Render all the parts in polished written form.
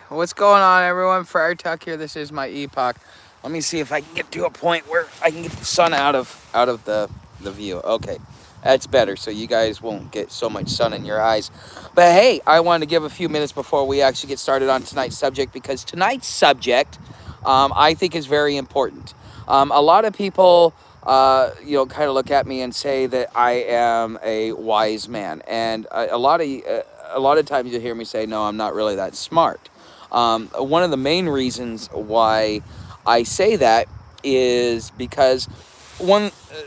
What's going on, everyone? Friar Tuck here. This is my epoch. Let me see if I can get to a point where I can get the sun out of the view. Okay, that's better. So you guys won't get so much sun in your eyes. But hey, I wanted to give a few minutes before we actually get started on tonight's subject because tonight's subject, I think, is very important. A lot of people, kind of look at me and say that I am a wise man, and a lot of times you hear me say, "No, I'm not really that smart." One of the main reasons why I say that is because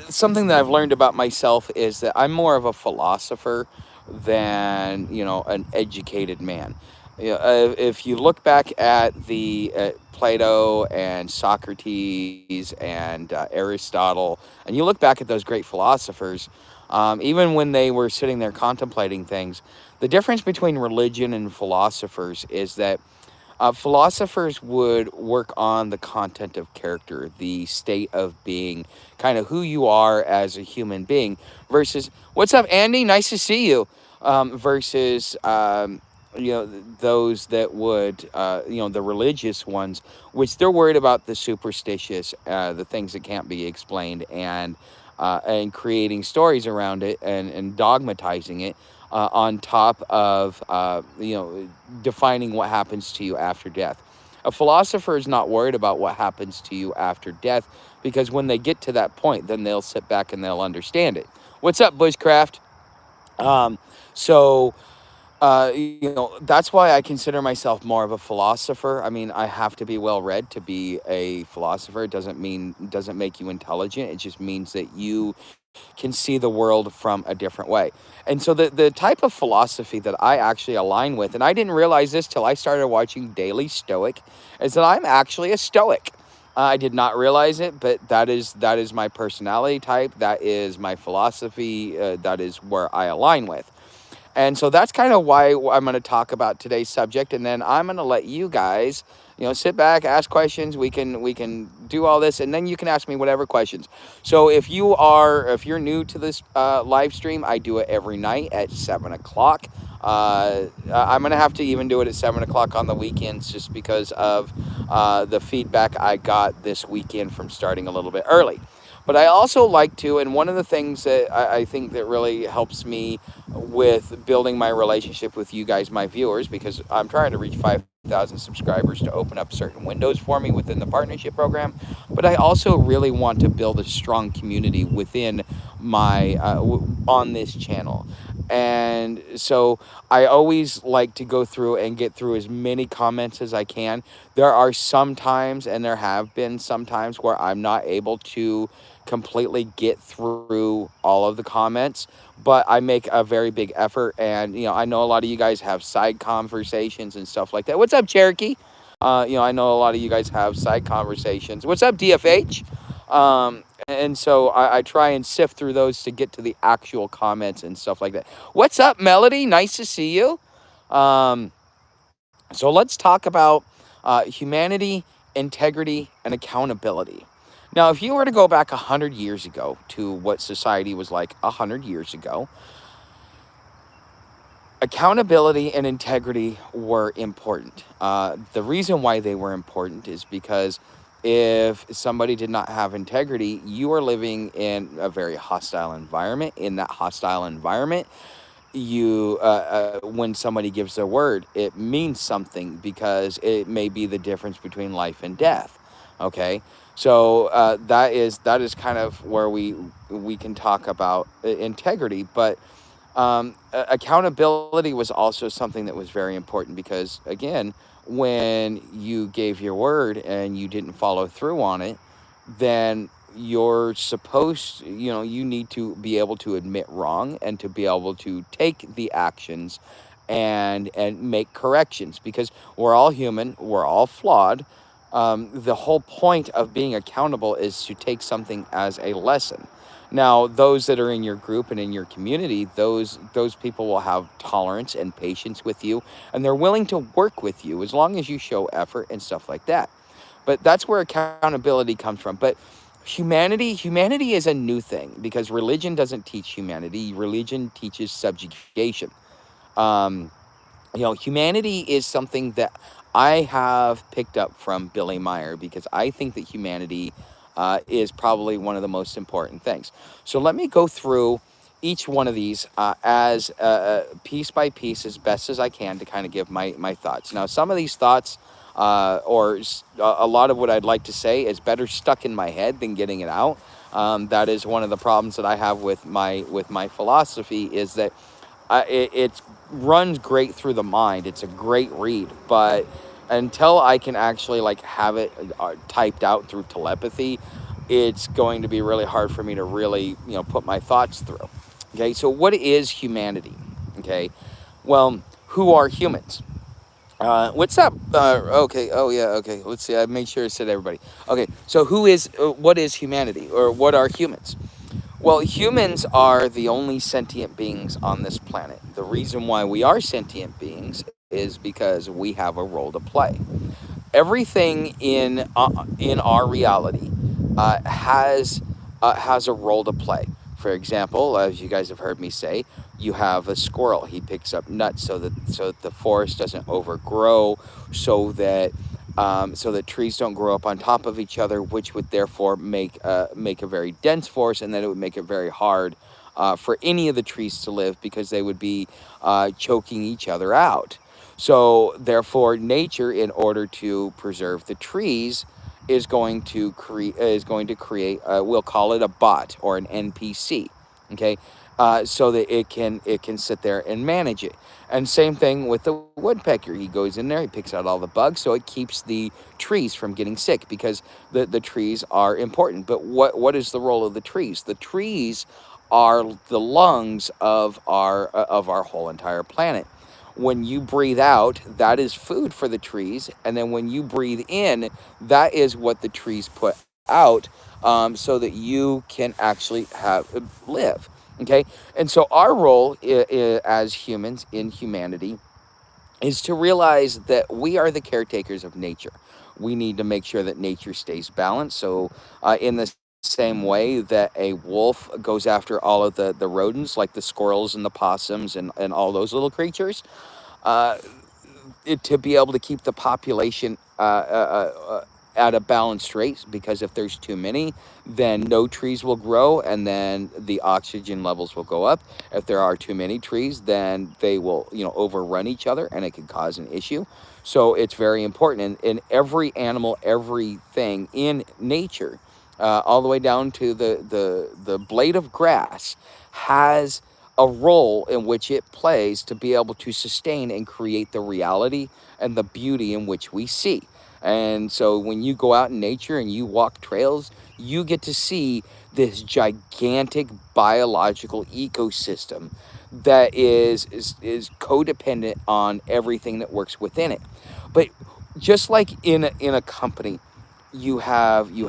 something that I've learned about myself is that I'm more of a philosopher than an educated man. If you look back at the Plato and Socrates and Aristotle, and you look back at those great philosophers, even when they were sitting there contemplating things, the difference between religion and philosophers is that philosophers would work on the content of character, the state of being, kind of who you are as a human being, versus, what's up, Andy? Nice to see you. Versus, those that would, the religious ones, which they're worried about the superstitious, the things that can't be explained, and creating stories around it and dogmatizing it on top of defining what happens to you after death. A philosopher is not worried about what happens to you after death because when they get to that point, then they'll sit back and they'll understand it. What's up, Bushcraft? Um, so that's why I consider myself more of a philosopher. I mean, I have to be well read to be a philosopher. It doesn't make you intelligent. It just means that you can see the world from a different way. And so the type of philosophy that I actually align with, and I didn't realize this till I started watching Daily Stoic, is that I'm actually a Stoic. I did not realize it, but that is my personality type. That is my philosophy. That is where I align with. And so that's kind of why I'm going to talk about today's subject, and then I'm going to let you guys, sit back, ask questions. We can do all this, and then you can ask me whatever questions. So if you're new to this live stream, I do it every night at 7 o'clock. I'm gonna have to even do it at 7 o'clock on the weekends, just because of the feedback I got this weekend from starting a little bit early. But I also like to, and one of the things that I think that really helps me with building my relationship with you guys, my viewers, because I'm trying to reach 5,000 subscribers to open up certain windows for me within the partnership program. But I also really want to build a strong community within on this channel. And so I always like to go through and get through as many comments as I can. There are some times, and there have been some times, where I'm not able to completely get through all of the comments, but I make a very big effort. And I know a lot of you guys have side conversations and stuff like that. What's up, Cherokee? I know a lot of you guys have side conversations. What's up, DFH? And so I try and sift through those to get to the actual comments and stuff like that. What's up, Melody? Nice to see you. Um, so let's talk about humanity, integrity, and accountability. Now, if you were to go back 100 years ago to what society was like 100 years ago, accountability and integrity were important. The reason why they were important is because if somebody did not have integrity, you are living in a very hostile environment. In that hostile environment, when somebody gives their word, it means something because it may be the difference between life and death. Okay, so that is kind of where we can talk about integrity. But accountability was also something that was very important because, again, when you gave your word and you didn't follow through on it, then you need to be able to admit wrong and to be able to take the actions and make corrections, because we're all human, we're all flawed. The whole point of being accountable is to take something as a lesson. Now, those that are in your group and in your community, those people will have tolerance and patience with you, and they're willing to work with you as long as you show effort and stuff like that. But that's where accountability comes from. But humanity is a new thing, because religion doesn't teach humanity. Religion teaches subjugation. um, Humanity is something that I have picked up from Billy Meyer because I think that humanity is probably one of the most important things. So let me go through each one of these as piece by piece as best as I can to kind of give my thoughts. Now, some of these thoughts a lot of what I'd like to say is better stuck in my head than getting it out. That is one of the problems that I have with my philosophy is that it runs great through the mind. It's a great read, but until I can actually like have it typed out through telepathy, it's going to be really hard for me to really put my thoughts through. Okay, so what is humanity? Okay, well, who are humans? What's up? Okay. Oh yeah. Okay. Let's see. I made sure I said everybody. Okay. So what is humanity, or what are humans? Well, humans are the only sentient beings on this planet. The reason why we are sentient beings is because we have a role to play. Everything in our reality has a role to play. For example, as you guys have heard me say, you have a squirrel. He picks up nuts so that the forest doesn't overgrow, so that so that trees don't grow up on top of each other, which would therefore make a very dense forest, and then it would make it very hard for any of the trees to live because they would be choking each other out. So therefore, nature, in order to preserve the trees, is going to create. We'll call it a bot or an NPC. Okay, so that it can sit there and manage it. And same thing with the woodpecker. He goes in there, he picks out all the bugs, so it keeps the trees from getting sick because the trees are important. But what is the role of the trees? The trees are the lungs of our whole entire planet. When you breathe out, that is food for the trees, and then when you breathe in, that is what the trees put out, so that you can actually have live. Okay, and so our role as humans in humanity is to realize that we are the caretakers of nature. We need to make sure that nature stays balanced. So, in the same way that a wolf goes after all of the rodents, like the squirrels and the possums and all those little creatures, uh, to be able to keep the population at a balanced rate, because if there's too many, then no trees will grow and then the oxygen levels will go up. If there are too many trees, then they will overrun each other and it can cause an issue. So it's very important, and every animal, everything in nature, all the way down to the blade of grass, has a role in which it plays to be able to sustain and create the reality and the beauty in which we see. And so when you go out in nature and you walk trails, you get to see this gigantic biological ecosystem that is codependent on everything that works within it. But just like in a company, you have your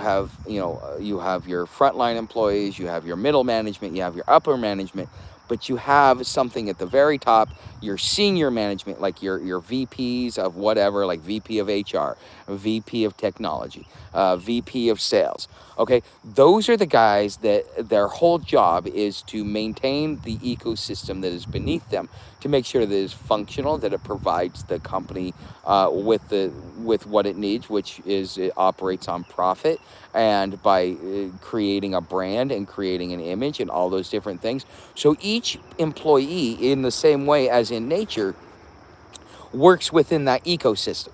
frontline employees, you have your middle management, you have your upper management, but you have something at the very top, your senior management, like your VPs of whatever, like VP of HR, VP of technology, VP of sales. Okay, those are the guys that their whole job is to maintain the ecosystem that is beneath them, to make sure that it is functional, that it provides the company with what it needs, which is it operates on profit and by creating a brand and creating an image and all those different things. So each employee, in the same way as in nature, works within that ecosystem.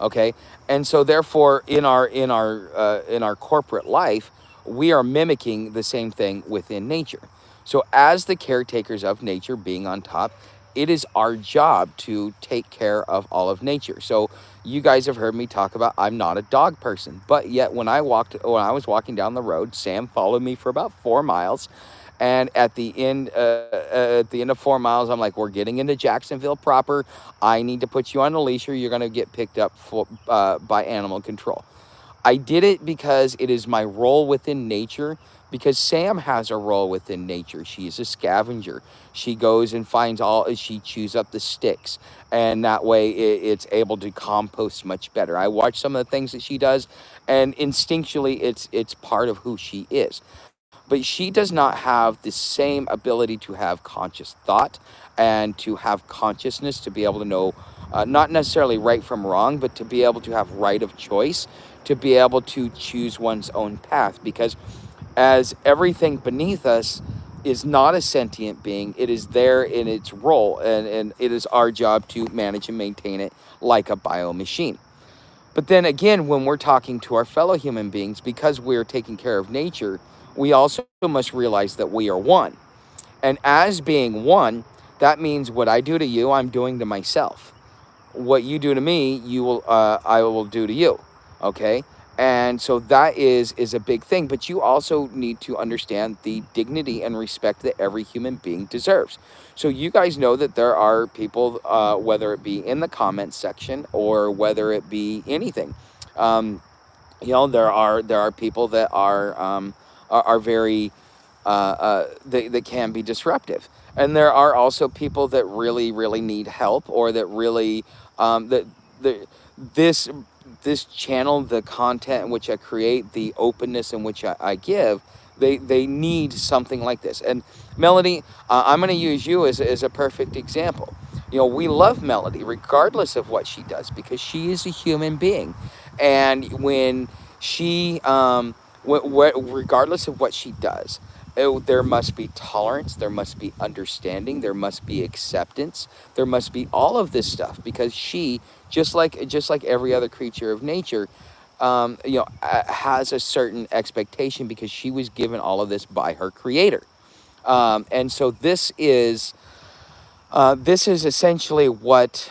Okay, and so therefore in our corporate life, we are mimicking the same thing within nature. So as the caretakers of nature, being on top, it is our job to take care of all of nature. So you guys have heard me talk about I'm not a dog person, but yet when I was walking down the road, Sam followed me for about 4 miles, and at the end of 4 miles, I'm like, we're getting into Jacksonville proper. I need to put you on a leash or you're going to get picked up by animal control. I did it because it is my role within nature. Because Sam has a role within nature. She is a scavenger. She goes and she chews up the sticks. And that way it's able to compost much better. I watch some of the things that she does, and instinctually it's part of who she is. But she does not have the same ability to have conscious thought and to have consciousness to be able to know not necessarily right from wrong, but to be able to have right of choice, to be able to choose one's own path. Because as everything beneath us is not a sentient being, it is there in its role, and it is our job to manage and maintain it like a bio machine. But then again, when we're talking to our fellow human beings, because we're taking care of nature, we also must realize that we are one. And as being one, that means what I do to you, I'm doing to myself. What you do to me, I will do to you. Okay? And so that is a big thing, but you also need to understand the dignity and respect that every human being deserves. So you guys know that there are people, whether it be in the comments section or whether it be anything, um, there are people that are very that can be disruptive, and there are also people that really need help, or that really that the this this channel, the content in which I create, the openness in which I give, they need something like this. And Melody, I'm going to use you as a perfect example. We love Melody regardless of what she does, because she is a human being. And when she regardless of what she does, there must be tolerance, there must be understanding, there must be acceptance, there must be all of this stuff, because she, just like every other creature of nature, has a certain expectation, because she was given all of this by her creator. And so this is essentially what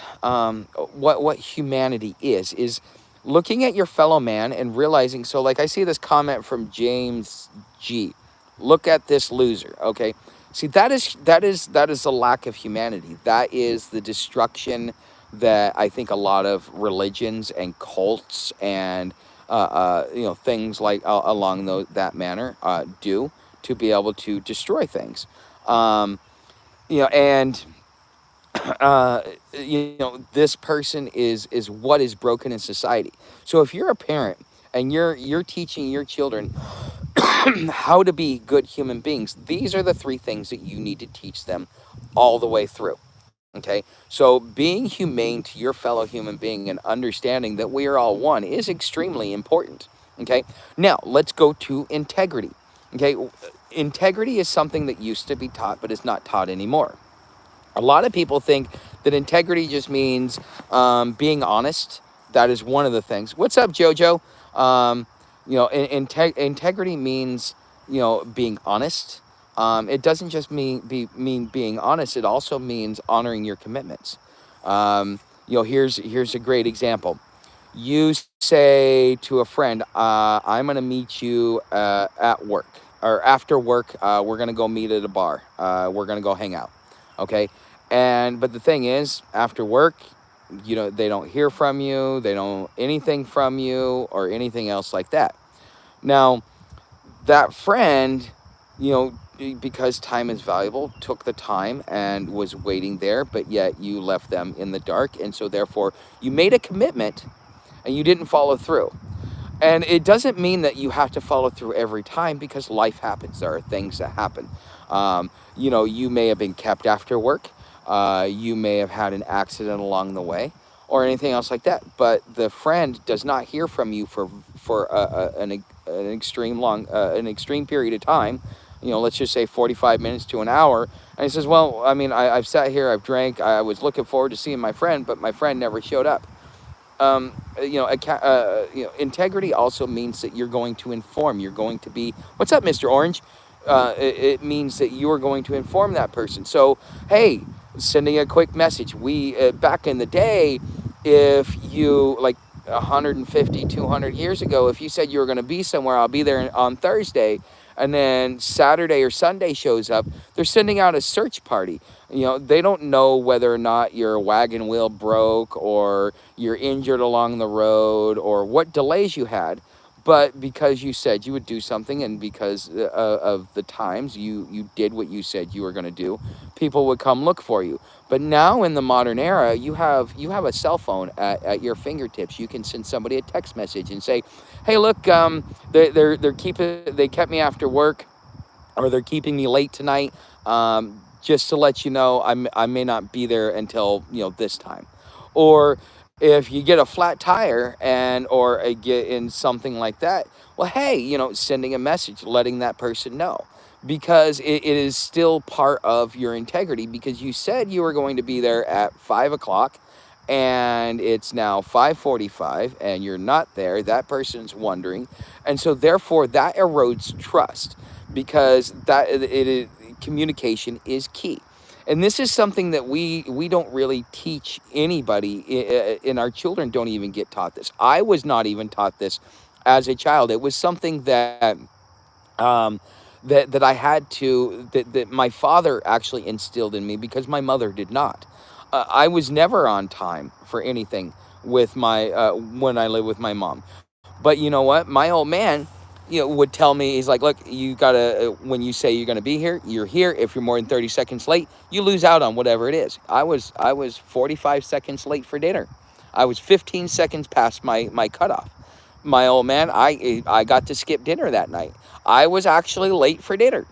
humanity is looking at your fellow man and realizing. So, like, I see this comment from James G. Look at this loser. Okay, see, that is the lack of humanity. That is the destruction that I think a lot of religions and cults and things like along that manner do, to be able to destroy things. Um, and uh, this person is what is broken in society. So if you're a parent and you're teaching your children how to be good human beings, these are the three things that you need to teach them all the way through. Okay, so being humane to your fellow human being and understanding that we are all one is extremely important. Okay, now let's go to integrity. Okay, integrity is something that used to be taught but is not taught anymore. A lot of people think that integrity just means being honest. That is one of the things. What's up, Jojo? Integrity means being honest. It doesn't just mean being honest. It also means honoring your commitments. Here's a great example. You say to a friend, "I'm gonna meet you at work, or after work. We're gonna go meet at a bar. We're gonna go hang out." Okay, but the thing is, after work, they don't hear from you. They don't anything from you or anything else like that. Now, that friend, because time is valuable, took the time and was waiting there, but yet you left them in the dark. And so therefore you made a commitment and you didn't follow through. And it doesn't mean that you have to follow through every time, because life happens. There are things that happen. You may have been kept after work. You may have had an accident along the way, or anything else like that. But the friend does not hear from you for an extreme period of time. Let's just say 45 minutes to an hour. And he says, "Well, I mean, I've sat here, I've drank, I was looking forward to seeing my friend, but my friend never showed up." Integrity also means that you're going to inform. You're going to be, what's up, Mr. Orange? It means that you are going to inform that person. So, hey, sending a quick message. Back in the day, if you, like 150, 200 years ago, if you said you were going to be somewhere, "I'll be there on Thursday," and then Saturday or Sunday shows up, they're sending out a search party. They don't know whether or not your wagon wheel broke, or you're injured along the road, or what delays you had. But because you said you would do something, and because of the times you did what you said you were going to do, people would come look for you. But now in the modern era, you have a cell phone at your fingertips. You can send somebody a text message and say, "Hey, look, they kept me after work, or they're keeping me late tonight. Just to let you know, I may not be there until this time." Or if you get a flat tire and or get in something like that, well, hey, sending a message, letting that person know, because it is still part of your integrity, because you said you were going to be there at 5 o'clock, and it's now 5:45 and you're not there. That person's wondering, and so therefore that erodes trust, because communication is key. And this is something that we don't really teach anybody, and our children don't even get taught this. I was not even taught this as a child. It was something um, that I had that my father actually instilled in me, because my mother did not. I was never on time for anything with my when I lived with my mom. But you know what? My old man, would tell me, he's like, look, you gotta, when you say you're gonna be here, you're here. If you're more than 30 seconds late, you lose out on whatever it is. I was 45 seconds late for dinner. I was 15 seconds past my cutoff. My old man, I got to skip dinner that night. I was actually late for dinner.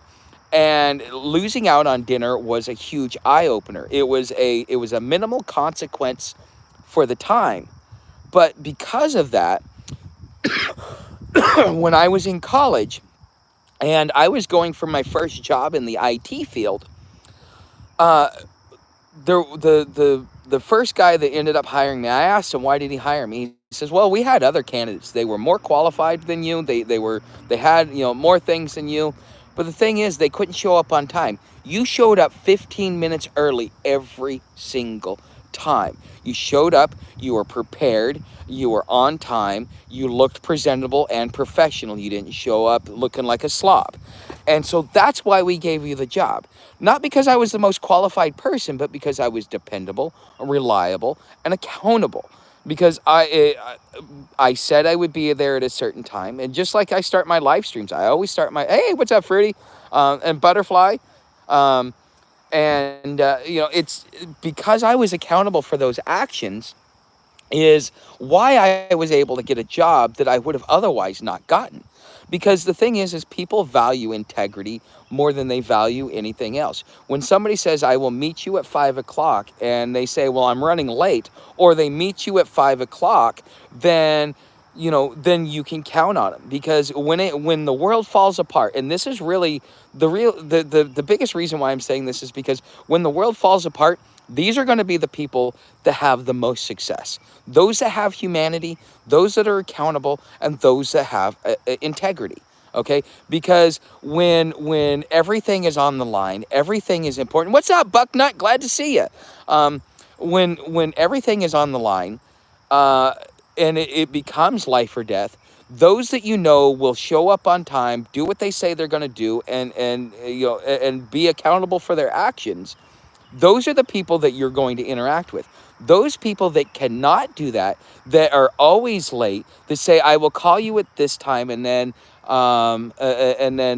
And losing out on dinner was a huge eye opener. It was a minimal consequence for the time. But because of that, when I was in college and I was going for my first job in the IT field, uh, the first guy that ended up hiring me, I asked him, why did he hire me? He says, well, we had other candidates. They were more qualified than you. They had, more things than you. But the thing is, they couldn't show up on time. You showed up 15 minutes early every single time. You showed up, you were prepared, you were on time, you looked presentable and professional. You didn't show up looking like a slob. And so that's why we gave you the job. Not because I was the most qualified person, but because I was dependable, reliable, and accountable. Because I said I would be there at a certain time. And just like I start my live streams, I always start hey, what's up, Fruity? And Butterfly. Um, and, it's because I was accountable for those actions is why I was able to get a job that I would have otherwise not gotten. Because the thing is people value integrity more than they value anything else. When somebody says, I will meet you at 5 o'clock, and they say, well, I'm running late, or they meet you at 5 o'clock, then then you can count on them. Because when the world falls apart, and this is really the biggest reason why I'm saying this, is because when the world falls apart, these are going to be the people that have the most success. Those that have humanity, those that are accountable, and those that have integrity. Okay, because when everything is on the line, everything is important. What's up, Bucknut? Glad to see you. When everything is on the line, uh, and it becomes life or death, those that will show up on time, do what they say they're going to do, and be accountable for their actions. Those are the people that you're going to interact with. Those people that cannot do that, that are always late, that say, I will call you at this time, and then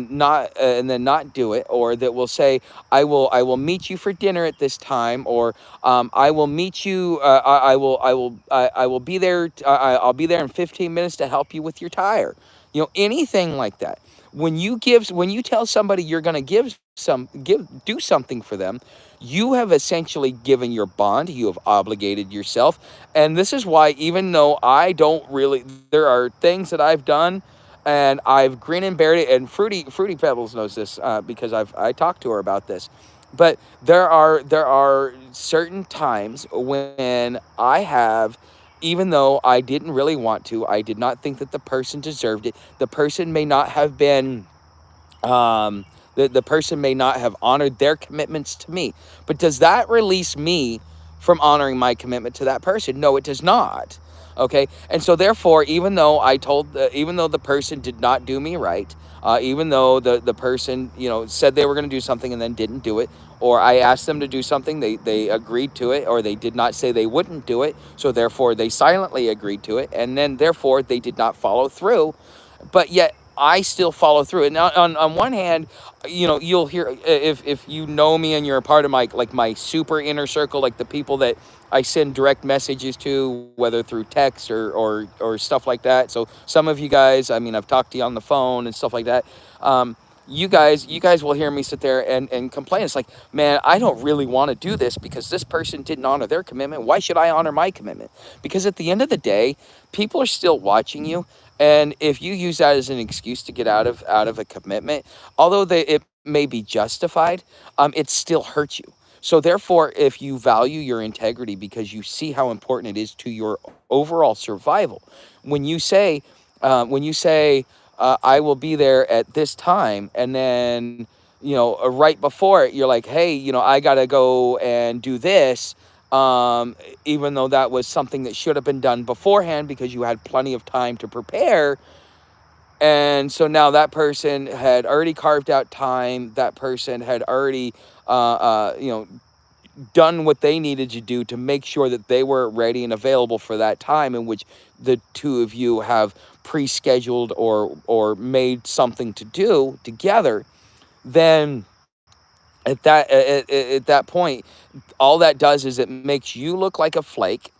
not do it, or that will say, I will meet you for dinner at this time, or I will meet you, I will be there, I'll be there in 15 minutes to help you with your tire. Anything like that. When you tell somebody you're going to do something for them, you have essentially given your bond, you have obligated yourself. And this is why, even though I don't really, there are things that I've done and I've grin and bared it, and Fruity Pebbles knows this, because I talked to her about this. But there are certain times when I have, even though I didn't really want to, I did not think that the person deserved it. The person may not have been, the person may not have honored their commitments to me. But does that release me from honoring my commitment to that person? No, it does not. Okay, and so therefore, even though the person did not do me right, even though the person said they were going to do something and then didn't do it, or I asked them to do something, they agreed to it, or they did not say they wouldn't do it, so therefore they silently agreed to it, and then therefore they did not follow through, but yet I still follow through. And now, on one hand, you'll hear, if you know me and you're a part of my super inner circle, like the people that I send direct messages to, whether through text or stuff like that. So some of you guys, I mean, I've talked to you on the phone and stuff like that. you guys will hear me sit there and complain. It's like, man, I don't really want to do this because this person didn't honor their commitment. Why should I honor my commitment? Because at the end of the day, people are still watching you. And if you use that as an excuse to get out of a commitment, although it may be justified, it still hurts you. So therefore, if you value your integrity because you see how important it is to your overall survival, when you say, I will be there at this time, and then right before it, you're like, hey, I gotta go and do this, even though that was something that should have been done beforehand because you had plenty of time to prepare. And so now that person had already carved out time. That person had already, done what they needed to do to make sure that they were ready and available for that time in which the two of you have pre-scheduled or made something to do together. Then at that point, all that does is it makes you look like a flake,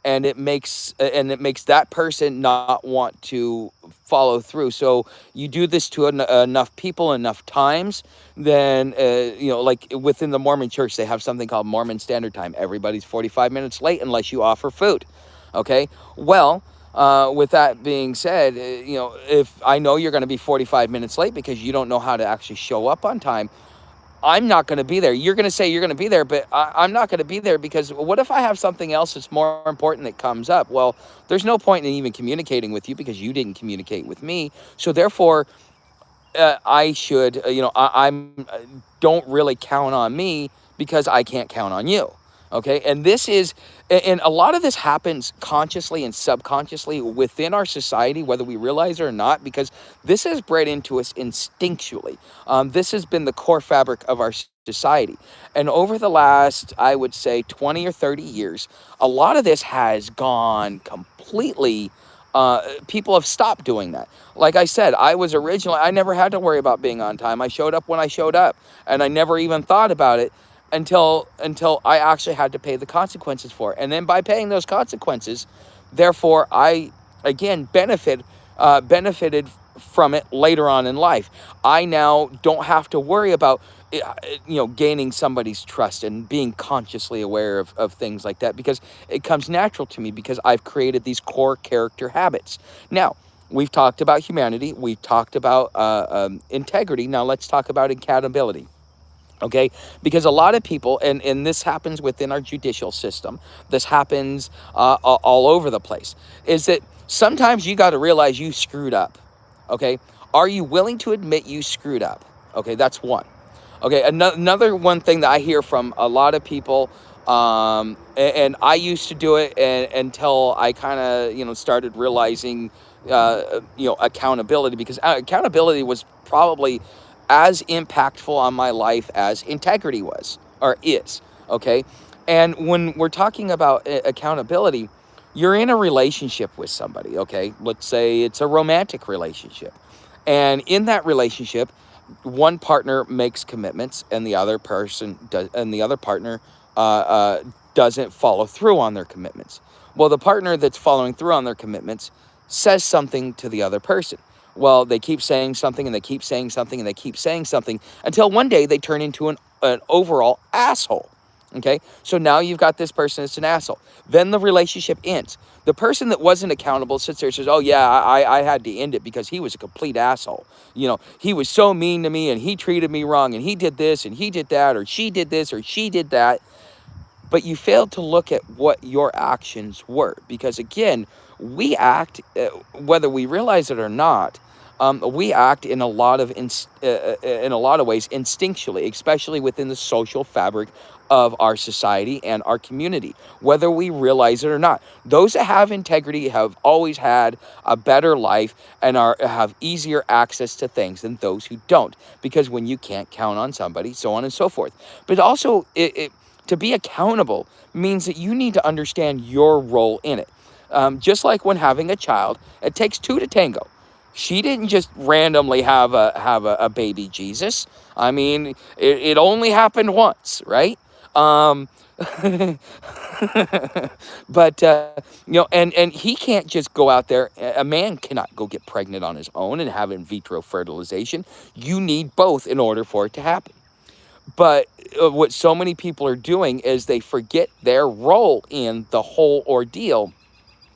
and it makes that person not want to follow through. So you do this to enough people enough times, then like within the Mormon church, they have something called Mormon Standard Time. Everybody's 45 minutes late unless you offer food. Okay, well, with that being said, if I know you're going to be 45 minutes late because you don't know how to actually show up on time, I'm not going to be there. You're going to say you're going to be there, but I'm not going to be there because what if I have something else that's more important that comes up? Well, there's no point in even communicating with you because you didn't communicate with me. So therefore, I should, I'm don't really count on me because I can't count on you. Okay. And a lot of this happens consciously and subconsciously within our society, whether we realize it or not, because this is bred into us instinctually. This has been the core fabric of our society. And over the last, I would say, 20 or 30 years, a lot of this has gone completely. People have stopped doing that. Like I said, I never had to worry about being on time. I showed up when I showed up, and I never even thought about it until I actually had to pay the consequences for it. And then by paying those consequences, therefore, I again benefited from it later on in life. I now don't have to worry about gaining somebody's trust and being consciously aware of things like that because it comes natural to me because I've created these core character habits. Now, we've talked about humanity. We've talked about integrity. Now let's talk about accountability. Okay, because a lot of people, and this happens within our judicial system, this happens all over the place, is that sometimes you got to realize you screwed up. Okay, are you willing to admit you screwed up? Okay, that's one. Okay, another one thing that I hear from a lot of people, and I used to do it until I kind of started realizing accountability, because accountability was probably as impactful on my life as integrity was or is. Okay, and when we're talking about accountability, you're in a relationship with somebody. Okay, let's say it's a romantic relationship, and in that relationship, one partner makes commitments and the other person does, and the other partner doesn't follow through on their commitments. Well, the partner that's following through on their commitments says something to the other person. Well, they keep saying something and they keep saying something and they keep saying something until one day they turn into an overall asshole. Okay, so now you've got this person that's an asshole. Then the relationship ends. The person that wasn't accountable sits there and says, oh yeah, I had to end it because he was a complete asshole. He was so mean to me and he treated me wrong and he did this and he did that, or she did this or she did that. But you failed to look at what your actions were, because again, we act, whether we realize it or not, we act in a lot of ways instinctually, especially within the social fabric of our society and our community, whether we realize it or not. Those that have integrity have always had a better life and have easier access to things than those who don't, because when you can't count on somebody, so on and so forth. But also, to be accountable means that you need to understand your role in it. Just like when having a child, it takes two to tango. She didn't just randomly have a baby Jesus. I mean, it only happened once, right? But and he can't just go out there. A man cannot go get pregnant on his own and have in vitro fertilization. You need both in order for it to happen. But what so many people are doing is they forget their role in the whole ordeal,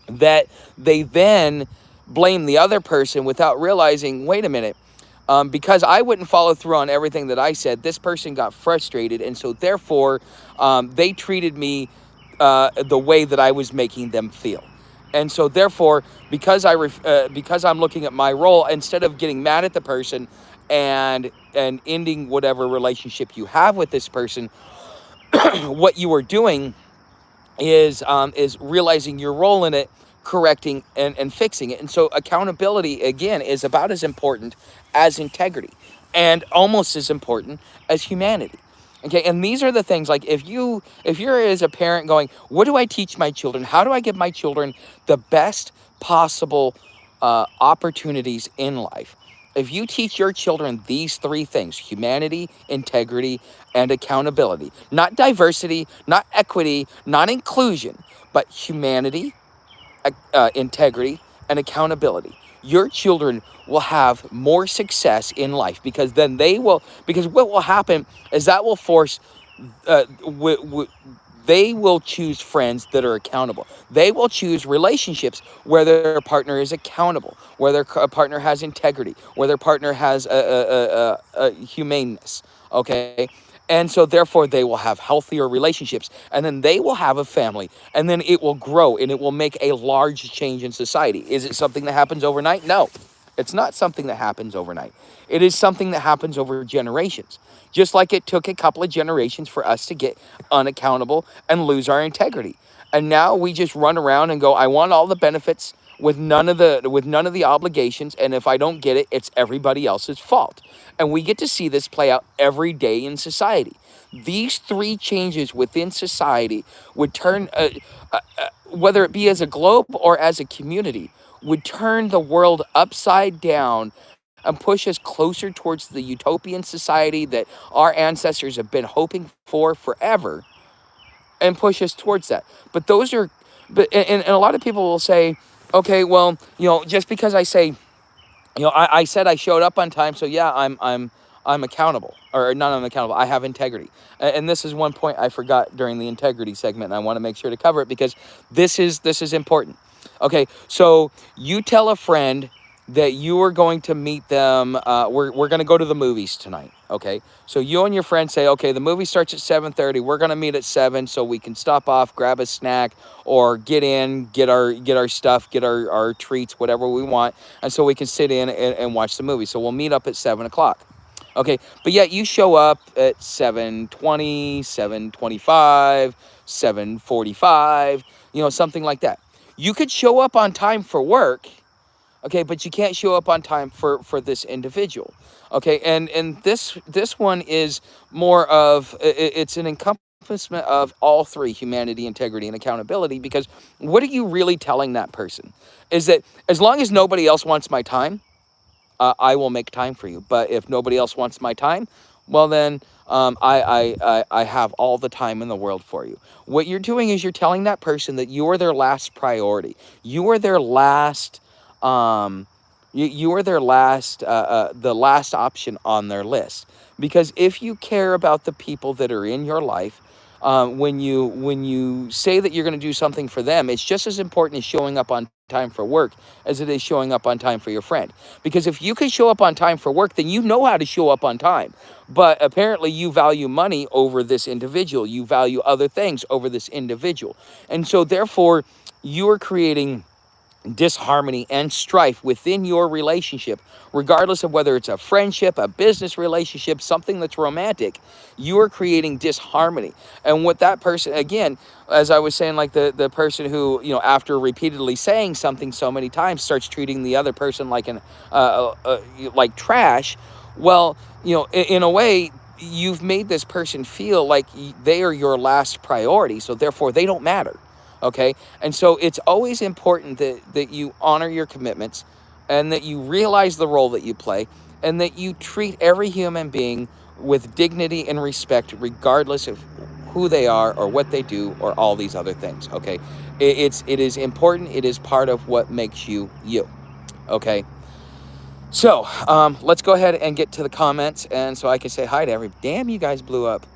that they then blame the other person without realizing, wait a minute, because I wouldn't follow through on everything that I said, this person got frustrated, and so therefore they treated me the way that I was making them feel. And so therefore, because I'm looking at my role, instead of getting mad at the person and ending whatever relationship you have with this person, what you are doing is realizing your role in it, correcting and fixing it. And so accountability again is about as important as integrity, and almost as important as humanity. Okay, and these are the things, like if you're as a parent going, what do I teach my children? How do I give my children the best possible opportunities in life? If you teach your children these three things: humanity, integrity, and accountability, not diversity, not equity, not inclusion, but humanity, integrity, and accountability, your children will have more success in life, because then because what will happen is that will force they will choose friends that are accountable. They will choose relationships where their partner is accountable, where their partner has integrity, where their partner has a humaneness. Okay. And so therefore they will have healthier relationships, and then they will have a family, and then it will grow and it will make a large change in society. Is it something that happens overnight? No. It's not something that happens overnight. It is something that happens over generations. Just like it took a couple of generations for us to get unaccountable and lose our integrity. And now we just run around and go, I want all the benefits with none of the obligations, and if I don't get it, it's everybody else's fault. And we get to see this play out every day in society. These three changes within society would turn whether it be as a globe or as a community, would turn the world upside down and push us closer towards the utopian society that our ancestors have been hoping for forever, and push us towards that. But those are, but and a lot of people will say, okay, well, just because I say, I said I showed up on time, so yeah, I'm accountable, or not, I'm accountable. I have integrity, and this is one point I forgot during the integrity segment, and I want to make sure to cover it because this is important. Okay, so you tell a friend that you are going to meet them. We're going to go to the movies tonight. Okay, so you and your friend say, okay, the movie starts at 7:30. We're going to meet at 7 so we can stop off, grab a snack, or get in, get our stuff, get our treats, whatever we want, and so we can sit in and watch the movie. So we'll meet up at 7 o'clock. Okay, but yet you show up at 7:20, 7:25, 7:45, something like that. You could show up on time for work, okay, but you can't show up on time for this individual. Okay, and this one is more of, it's an encompassment of all three: humanity, integrity, and accountability. Because what are you really telling that person is that as long as nobody else wants my time, I will make time for you. But if nobody else wants my time, well then, I have all the time in the world for you. What you're doing is you're telling that person that you are their last priority. You are their last, um, you are their last, the last option on their list. Because if you care about the people that are in your life, when you say that you're going to do something for them, it's just as important as showing up on time for work as it is showing up on time for your friend. Because if you can show up on time for work, then you know how to show up on time. But apparently you value money over this individual. You value other things over this individual. And so therefore you are creating disharmony and strife within your relationship, regardless of whether it's a friendship, a business relationship, something that's romantic. You are creating disharmony. And what that person, again, as I was saying, like the person who, after repeatedly saying something so many times, starts treating the other person like like trash. Well, in a way, you've made this person feel like they are your last priority, so therefore they don't matter. Okay, and so it's always important that you honor your commitments, and that you realize the role that you play, and that you treat every human being with dignity and respect, regardless of who they are or what they do or all these other things. Okay, it is important. It is part of what makes you you. Okay, so let's go ahead and get to the comments, and so I can say hi to every. Damn, you guys blew up.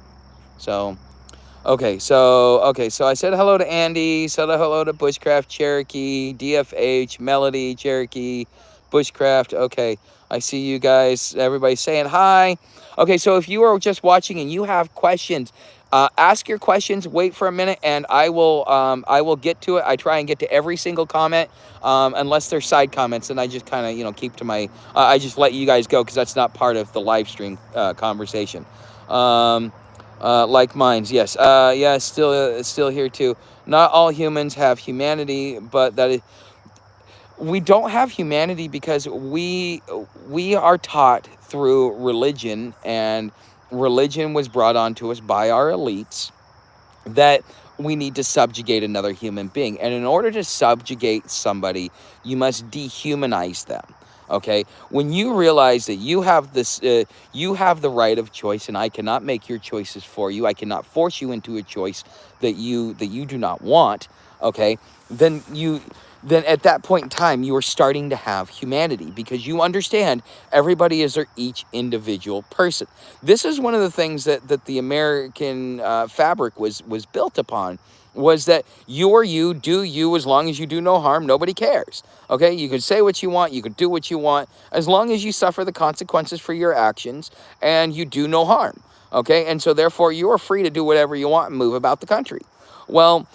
So okay, so I said hello to Andy, said hello to Bushcraft Cherokee, DFH, Melody Cherokee, Bushcraft. Okay, I see you guys, everybody saying hi. Okay, so if you are just watching and you have questions, ask your questions. Wait for a minute, and I will get to it. I try and get to every single comment, unless they're side comments, and I just kind of keep to my. I just let you guys go because that's not part of the live stream conversation. Um, like minds, yes. Yeah, still here too. Not all humans have humanity, but we don't have humanity because we are taught through religion, and religion was brought onto us by our elites that we need to subjugate another human being. And in order to subjugate somebody, you must dehumanize them. Okay, when you realize that you have the right of choice, and I cannot make your choices for you. I cannot force you into a choice that you do not want. Okay, then then at that point in time, you are starting to have humanity because you understand everybody is their each individual person. This is one of the things that the American fabric was built upon, was that you are you, do you, as long as you do no harm, nobody cares. Okay, you can say what you want, you can do what you want, as long as you suffer the consequences for your actions and you do no harm. Okay, and so therefore you are free to do whatever you want and move about the country. Well,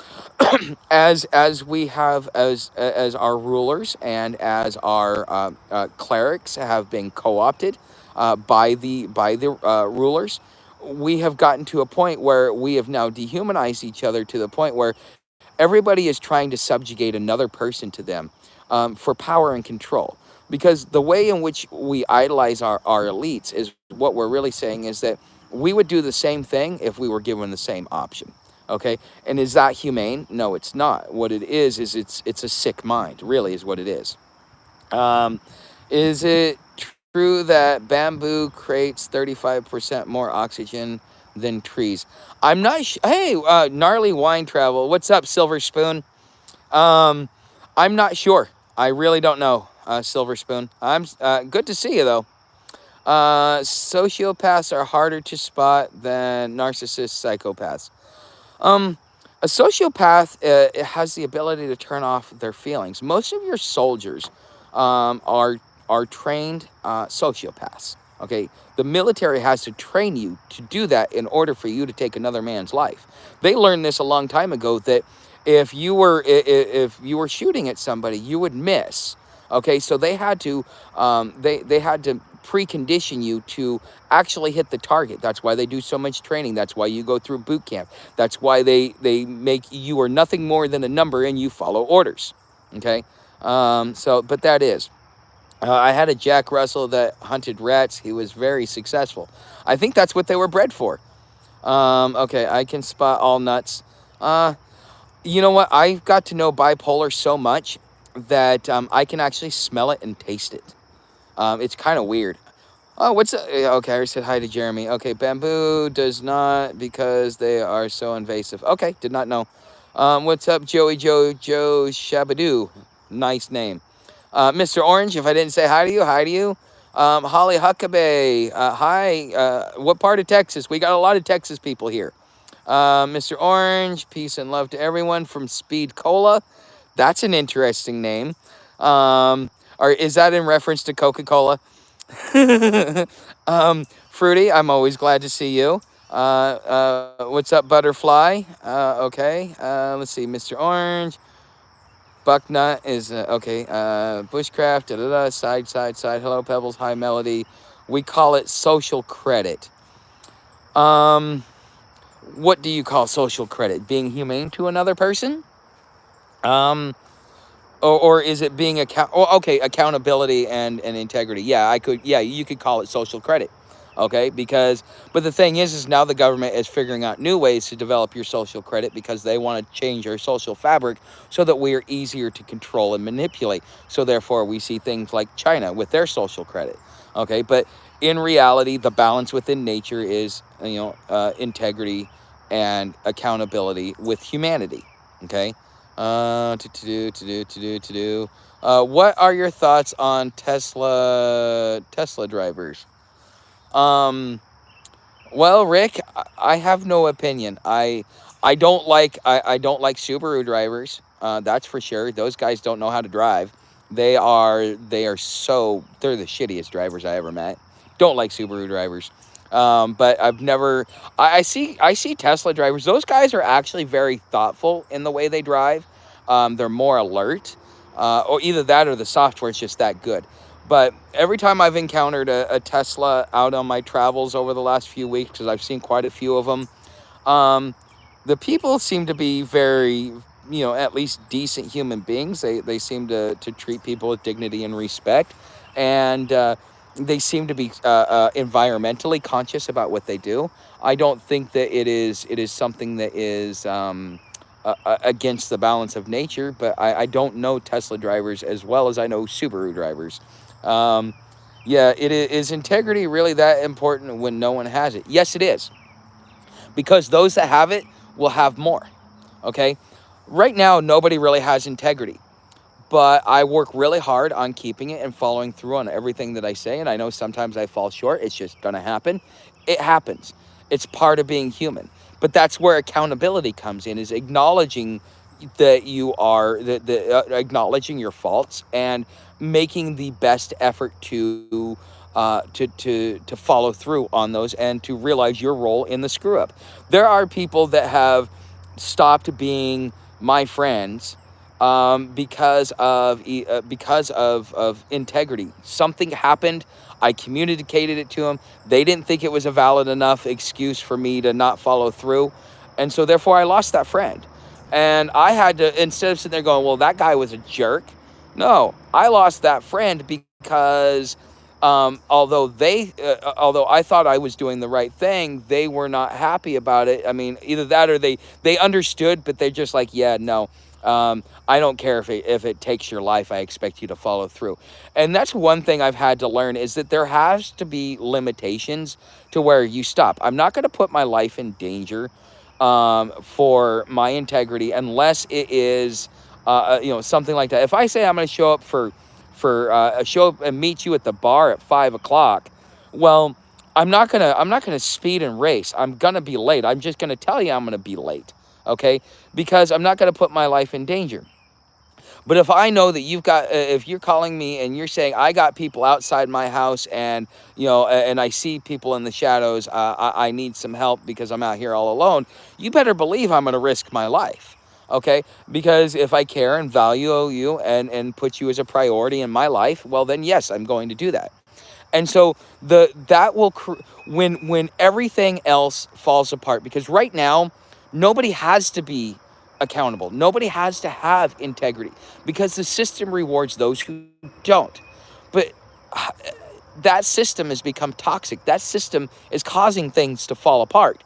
as we have as our rulers and as our clerics have been co-opted by the rulers, we have gotten to a point where we have now dehumanized each other to the point where everybody is trying to subjugate another person to them, for power and control. Because the way in which we idolize our elites is what we're really saying is that we would do the same thing if we were given the same option. Okay, and is that humane? No, it's not. What it is it's a sick mind. Really, is what it is. Um, is it true that bamboo creates 35% more oxygen than trees? I'm not. Hey, gnarly wine travel. What's up, Silver Spoon? Um, I'm not sure. I really don't know, Silver Spoon. I'm good to see you though. Sociopaths are harder to spot than narcissist psychopaths. Um, a sociopath has the ability to turn off their feelings. Most of your soldiers are trained sociopaths. Okay, the military has to train you to do that in order for you to take another man's life. They learned this a long time ago that if you were shooting at somebody, you would miss. Okay, so they had to precondition you to actually hit the target. That's why they do so much training. That's why you go through boot camp. That's why they make you are nothing more than a number and you follow orders. Okay, but that is. I had a Jack Russell that hunted rats. He was very successful. I think that's what they were bred for. Okay, I can spot all nuts. Uh, you know what? I've got to know bipolar so much that I can actually smell it and taste it. It's kind of weird. Oh, okay, I said hi to Jeremy. Okay, bamboo does not because they are so invasive. Okay, did not know. What's up, Joe Shabadoo? Nice name. Mr. Orange, if I didn't say hi to you, hi to you. Holly Huckabee, hi. What part of Texas? We got a lot of Texas people here. Mr. Orange, peace and love to everyone from Speed Cola. That's an interesting name. Or is that in reference to Coca-Cola? Fruity, I'm always glad to see you. What's up, Butterfly? Okay. Let's see, Mr. Orange. Bucknut is okay. Bushcraft, side. Hello, Pebbles. Hi, Melody. We call it social credit. Um, what do you call social credit? Being humane to another person? Um, or is it being accountability and integrity? Yeah, you could call it social credit. Okay, but the thing is now the government is figuring out new ways to develop your social credit because they want to change our social fabric so that we are easier to control and manipulate. So therefore we see things like China with their social credit. Okay, but in reality the balance within nature is integrity and accountability with humanity. Okay. What are your thoughts on Tesla drivers? Um, well, Rick, I have no opinion. I don't like Subaru drivers. That's for sure. Those guys don't know how to drive. They're the shittiest drivers I ever met. Don't like Subaru drivers. But I've never. I see Tesla drivers. Those guys are actually very thoughtful in the way they drive. They're more alert, or either that or the software is just that good. But every time I've encountered a Tesla out on my travels over the last few weeks, because I've seen quite a few of them, um, the people seem to be very, at least decent human beings. They seem to treat people with dignity and respect. And they seem to be environmentally conscious about what they do. I don't think that it is something that is against the balance of nature, but I don't know Tesla drivers as well as I know Subaru drivers. Um, yeah, is integrity really that important when no one has it? Yes, it is, because those that have it will have more. Okay, right now nobody really has integrity, but I work really hard on keeping it and following through on everything that I say. And I know sometimes I fall short. It's just going to happen. It happens. It's part of being human. But that's where accountability comes in, is acknowledging that you are acknowledging your faults and making the best effort to follow through on those and to realize your role in the screw up. There are people that have stopped being my friends because of integrity. Something happened. I communicated it to them. They didn't think it was a valid enough excuse for me to not follow through, and so therefore I lost that friend. And I had to, instead of sitting there going, "Well, that guy was a jerk," no, I lost that friend because although I thought I was doing the right thing, they were not happy about it. I mean, either that or they understood, but they're just like, yeah, no. I don't care if it takes your life. I expect you to follow through. And that's one thing I've had to learn, is that there has to be limitations to where you stop. I'm not going to put my life in danger for my integrity unless it is something like that. If I say I'm going to show up for a show up and meet you at the bar at 5 o'clock, well, I'm not gonna speed and race. I'm gonna be late. I'm just gonna tell you I'm gonna be late, okay? Because I'm not gonna put my life in danger. But if I know that if you're calling me and you're saying I got people outside my house, and and I see people in the shadows, I need some help because I'm out here all alone. You better believe I'm going to risk my life, okay? Because if I care and value you and put you as a priority in my life, well then yes, I'm going to do that. And so when everything else falls apart, because right now nobody has to be accountable. Nobody has to have integrity because the system rewards those who don't. But that system has become toxic. That system is causing things to fall apart.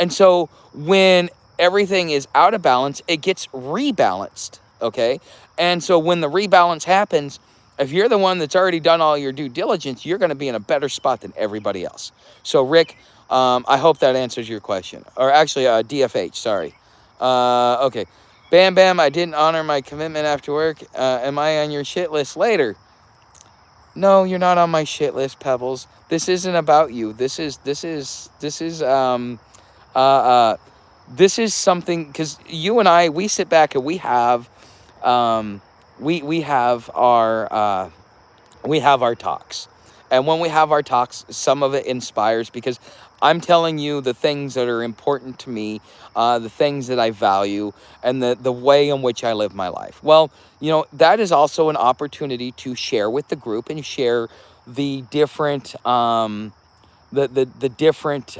And so when everything is out of balance, it gets rebalanced. Okay. And so when the rebalance happens, if you're the one that's already done all your due diligence, you're going to be in a better spot than everybody else. So, Rick, I hope that answers your question. Or actually, DFH, sorry. Okay. Bam Bam, I didn't honor my commitment after work. Am I on your shit list later? No, you're not on my shit list, Pebbles. This isn't about you. Uh, uh, this is something, because you and I, we sit back and um, we have our talks. And when we have our talks, some of it inspires because I'm telling you the things that are important to me, the things that I value, and the way in which I live my life. Well, that is also an opportunity to share with the group and share the different the different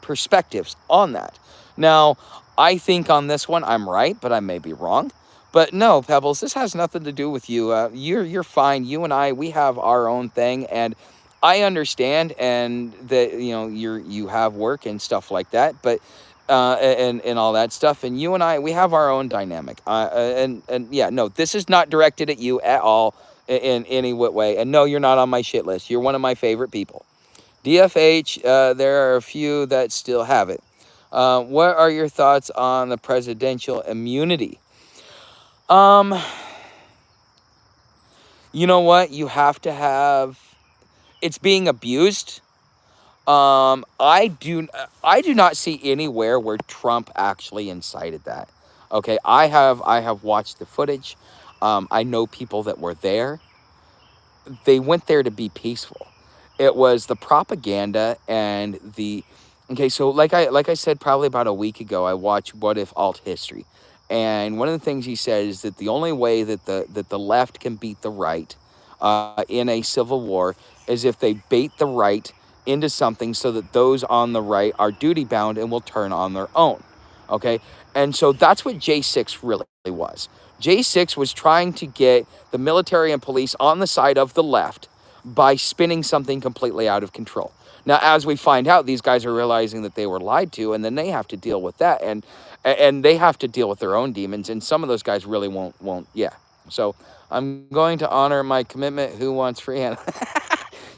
perspectives on that. Now, I think on this one I'm right, but I may be wrong. But no, Pebbles, this has nothing to do with you. You're fine. You and I, we have our own thing, and I understand, and that you have work and stuff like that, but and all that stuff. And you and I, we have our own dynamic. And yeah, no, this is not directed at you at all in any way. And no, you're not on my shit list. You're one of my favorite people. DFH, there are a few that still have it. What are your thoughts on the presidential immunity? Um, you know what? You have to have. It's being abused. I do not see anywhere where Trump actually incited that. Okay, I have watched the footage. I know people that were there. They went there to be peaceful. It was the propaganda and the okay. So like I said probably about a week ago, I watched What If Alt History, and one of the things he said is that the only way that the left can beat the right in a civil war is if they bait the right into something so that those on the right are duty bound and will turn on their own. Okay, and so that's what J6 really was. J6 was trying to get the military and police on the side of the left by spinning something completely out of control. Now, as we find out, these guys are realizing that they were lied to, and then they have to deal with that, and they have to deal with their own demons. And some of those guys really won't. Yeah. So I'm going to honor my commitment. Who wants free hand?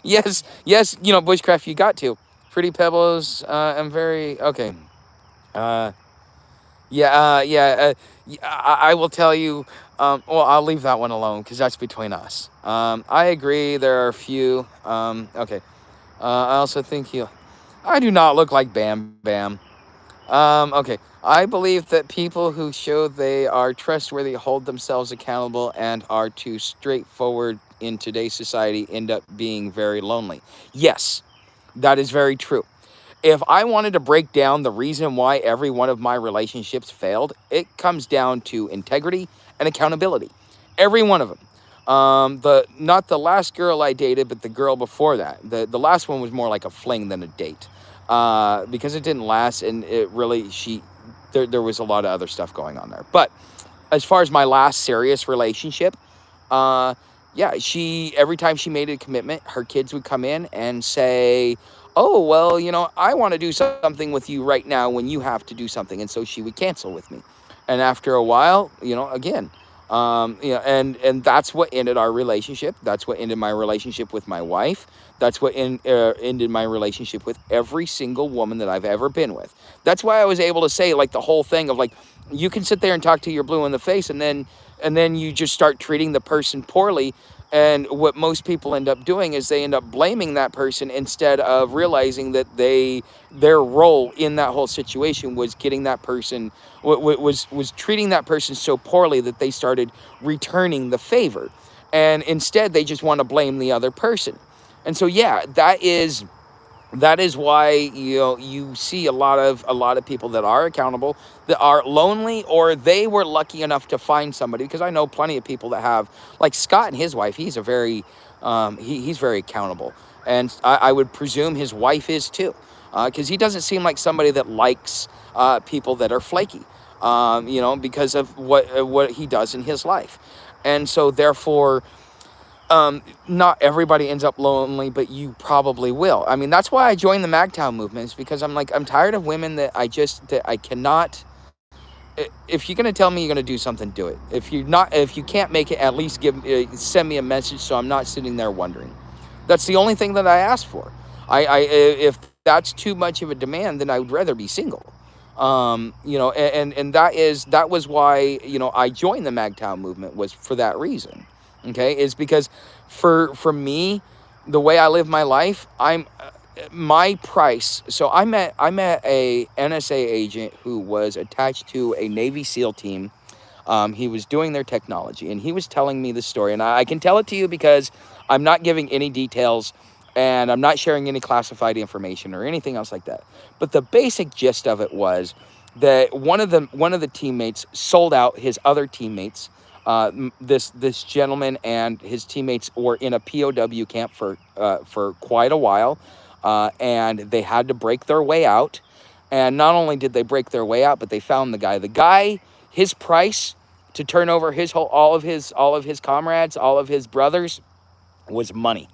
Yes, yes. Bushcraft, you got to. Pretty Pebbles. I'm very okay. Uh, I will tell you. Well, I'll leave that one alone because that's between us. I agree. There are a few. Okay. I also think you. I do not look like Bam Bam. Okay. I believe that people who show they are trustworthy, hold themselves accountable, and are too straightforward in today's society end up being very lonely. Yes, that is very true. If I wanted to break down the reason why every one of my relationships failed, it comes down to integrity and accountability. Every one of them. The not the last girl I dated, but the girl before that. The last one was more like a fling than a date, because it didn't last, and it really there was a lot of other stuff going on there. But as far as my last serious relationship, uh, yeah, she every time she made a commitment, her kids would come in and say, "Oh, well, I want to do something with you right now when you have to do something," and so she would cancel with me. And after a while, again, and that's what ended our relationship. That's what ended my relationship with my wife. That's what ended my relationship with every single woman that I've ever been with. That's why I was able to say like the whole thing of like, you can sit there and talk to your blue in the face, and then you just start treating the person poorly. And what most people end up doing is they end up blaming that person instead of realizing that their role in that whole situation was getting that person was treating that person so poorly that they started returning the favor, and instead they just want to blame the other person. And so yeah, that is why you see a lot of people that are accountable, that are lonely, or they were lucky enough to find somebody. Because I know plenty of people that have, like Scott and his wife. He's a very he's very accountable, and I would presume his wife is too, because he doesn't seem like somebody that likes people that are flaky, because of what he does in his life. And so therefore, not everybody ends up lonely, but you probably will. I mean, that's why I joined the MAGTOWN movement, is because I'm tired of women that I cannot. If you're gonna tell me you're gonna do something, do it. If you can't make it, at least send me a message so I'm not sitting there wondering. That's the only thing that I ask for. If that's too much of a demand, then I would rather be single. And that was why I joined the MAGTOWN movement, was for that reason. Okay, is because for me, the way I live my life, my price. So I met a NSA agent who was attached to a Navy SEAL team. He was doing their technology, and he was telling me the story. And I can tell it to you because I'm not giving any details, and I'm not sharing any classified information or anything else like that. But the basic gist of it was that one of the teammates sold out his other teammates. This gentleman and his teammates were in a POW camp for quite a while, and they had to break their way out. And not only did they break their way out, but they found the guy. The guy, his price to turn over all of his comrades, all of his brothers, was money.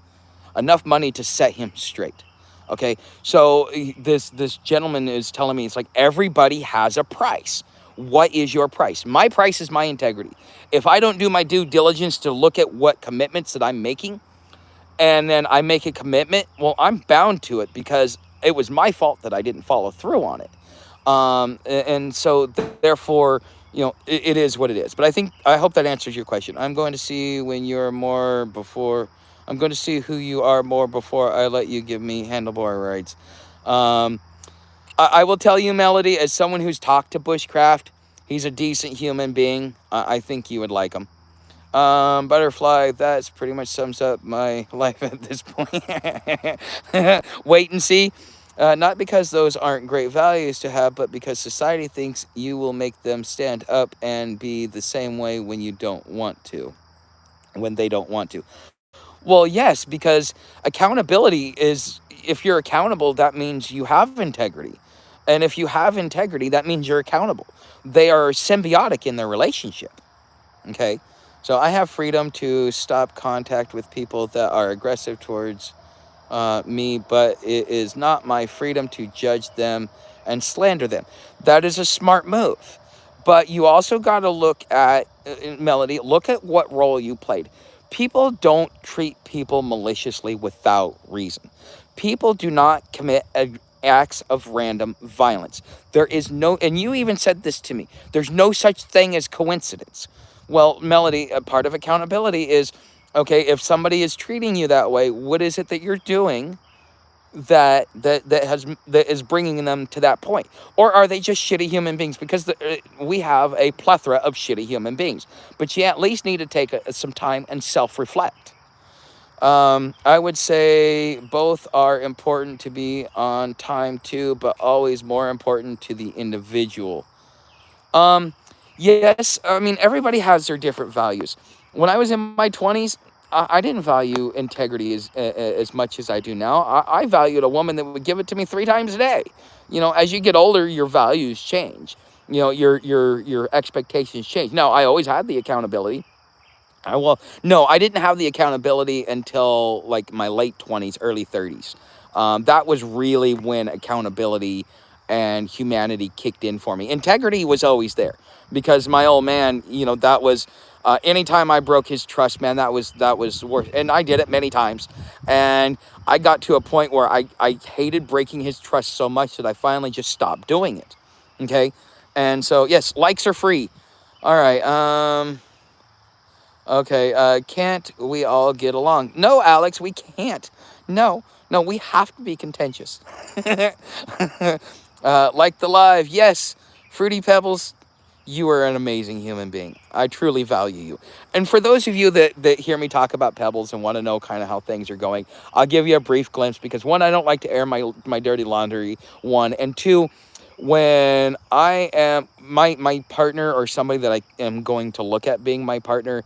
Enough money to set him straight. Okay, so this gentleman is telling me, it's like, everybody has a price. What is your price? My price is my integrity. If I don't do my due diligence to look at what commitments that I'm making, and then I make a commitment, well, I'm bound to it because it was my fault that I didn't follow through on it. And so therefore, it is what it is. But I hope that answers your question. I'm going to see when you're more before. I'm going to see who you are more before I let you give me handlebar rides. Um, I will tell you, Melody, as someone who's talked to Bushcraft, he's a decent human being. I think you would like him. Butterfly, that's pretty much sums up my life at this point. Wait and see. Not because those aren't great values to have, but because society thinks you will make them stand up and be the same way when they don't want to. Well, yes, because accountability is, if you're accountable, that means you have integrity. And if you have integrity, that means you're accountable. They are symbiotic in their relationship. Okay. So I have freedom to stop contact with people that are aggressive towards me, but it is not my freedom to judge them and slander them. That is a smart move. But you also got to look at, Melody, look at what role you played. People don't treat people maliciously without reason. People do not commit acts of random violence. There is no, and you even said this to me, there's no such thing as coincidence. Well, Melody, a part of accountability is, okay, if somebody is treating you that way, what is it that you're doing that is bringing them to that point? Or are they just shitty human beings? Because we have a plethora of shitty human beings, but you at least need to take some time and self-reflect. I would say both are important to be on time too, but always more important to the individual. Um, yes, I mean, everybody has their different values. When I was in my 20s, I didn't value integrity as much as I do now. I valued a woman that would give it to me 3 times a day. As you get older, your values change. Your expectations change. Now, I always had the accountability. No, I didn't have the accountability until like my late 20s, early 30s. That was really when accountability and humanity kicked in for me. Integrity was always there because my old man, that was anytime I broke his trust, man, that was worse. And I did it many times. And I got to a point where I hated breaking his trust so much that I finally just stopped doing it. Okay. And so, yes, likes are free. All right. Okay, can't we all get along? No, Alex, we can't. No, no, we have to be contentious. Like the live, yes, Fruity Pebbles, you are an amazing human being. I truly value you. And for those of you that hear me talk about Pebbles and want to know kind of how things are going, I'll give you a brief glimpse because one, I don't like to air my dirty laundry, one, and two, when I am my partner or somebody that I am going to look at being my partner,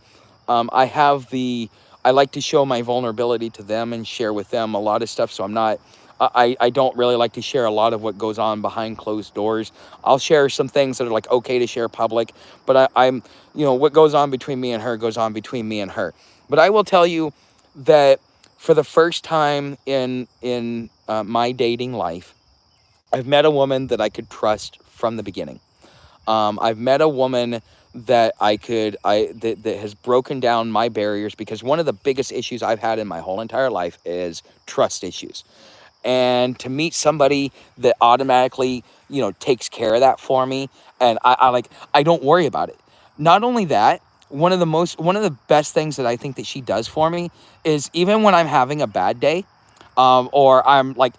I like to show my vulnerability to them and share with them a lot of stuff. So I don't really like to share a lot of what goes on behind closed doors. I'll share some things that are like okay to share public, but I'm, what goes on between me and her goes on between me and her. But I will tell you that for the first time in my dating life, I've met a woman that I could trust from the beginning. I've met a woman that has broken down my barriers because one of the biggest issues I've had in my whole entire life is trust issues. And to meet somebody that automatically, takes care of that for me, and I don't worry about it. Not only that, one of the best things that I think that she does for me is even when I'm having a bad day, or I'm like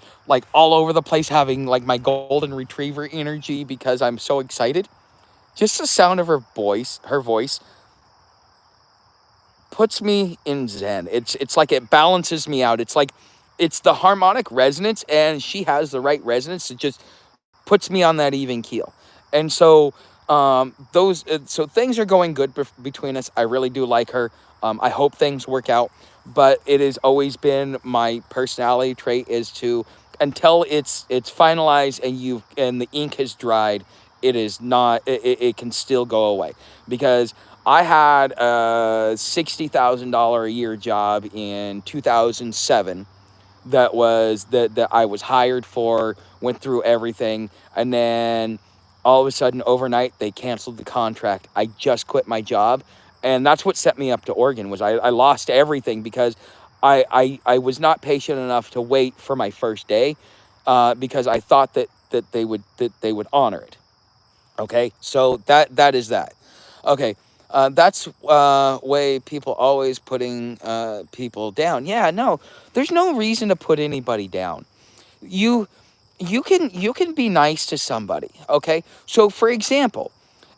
all over the place having like my golden retriever energy because I'm so excited, just the sound of her voice puts me in zen. It's like it balances me out. It's like it's the harmonic resonance, and she has the right resonance. It just puts me on that even keel. And so so things are going good between us. I really do like her. I hope things work out, but it has always been my personality trait is to, until it's finalized and the ink has dried, it is not it can still go away. Because I had a $60,000 a year job in 2007 that I was hired for, went through everything, and then all of a sudden overnight they canceled the contract. I just quit my job, and that's what set me up to Oregon. Was I lost everything because I was not patient enough to wait for my first day, because I thought that that they would honor it. Okay, so that is that. Okay, that's way people always putting people down. Yeah, no, there's no reason to put anybody down. You you can be nice to somebody. Okay, so for example,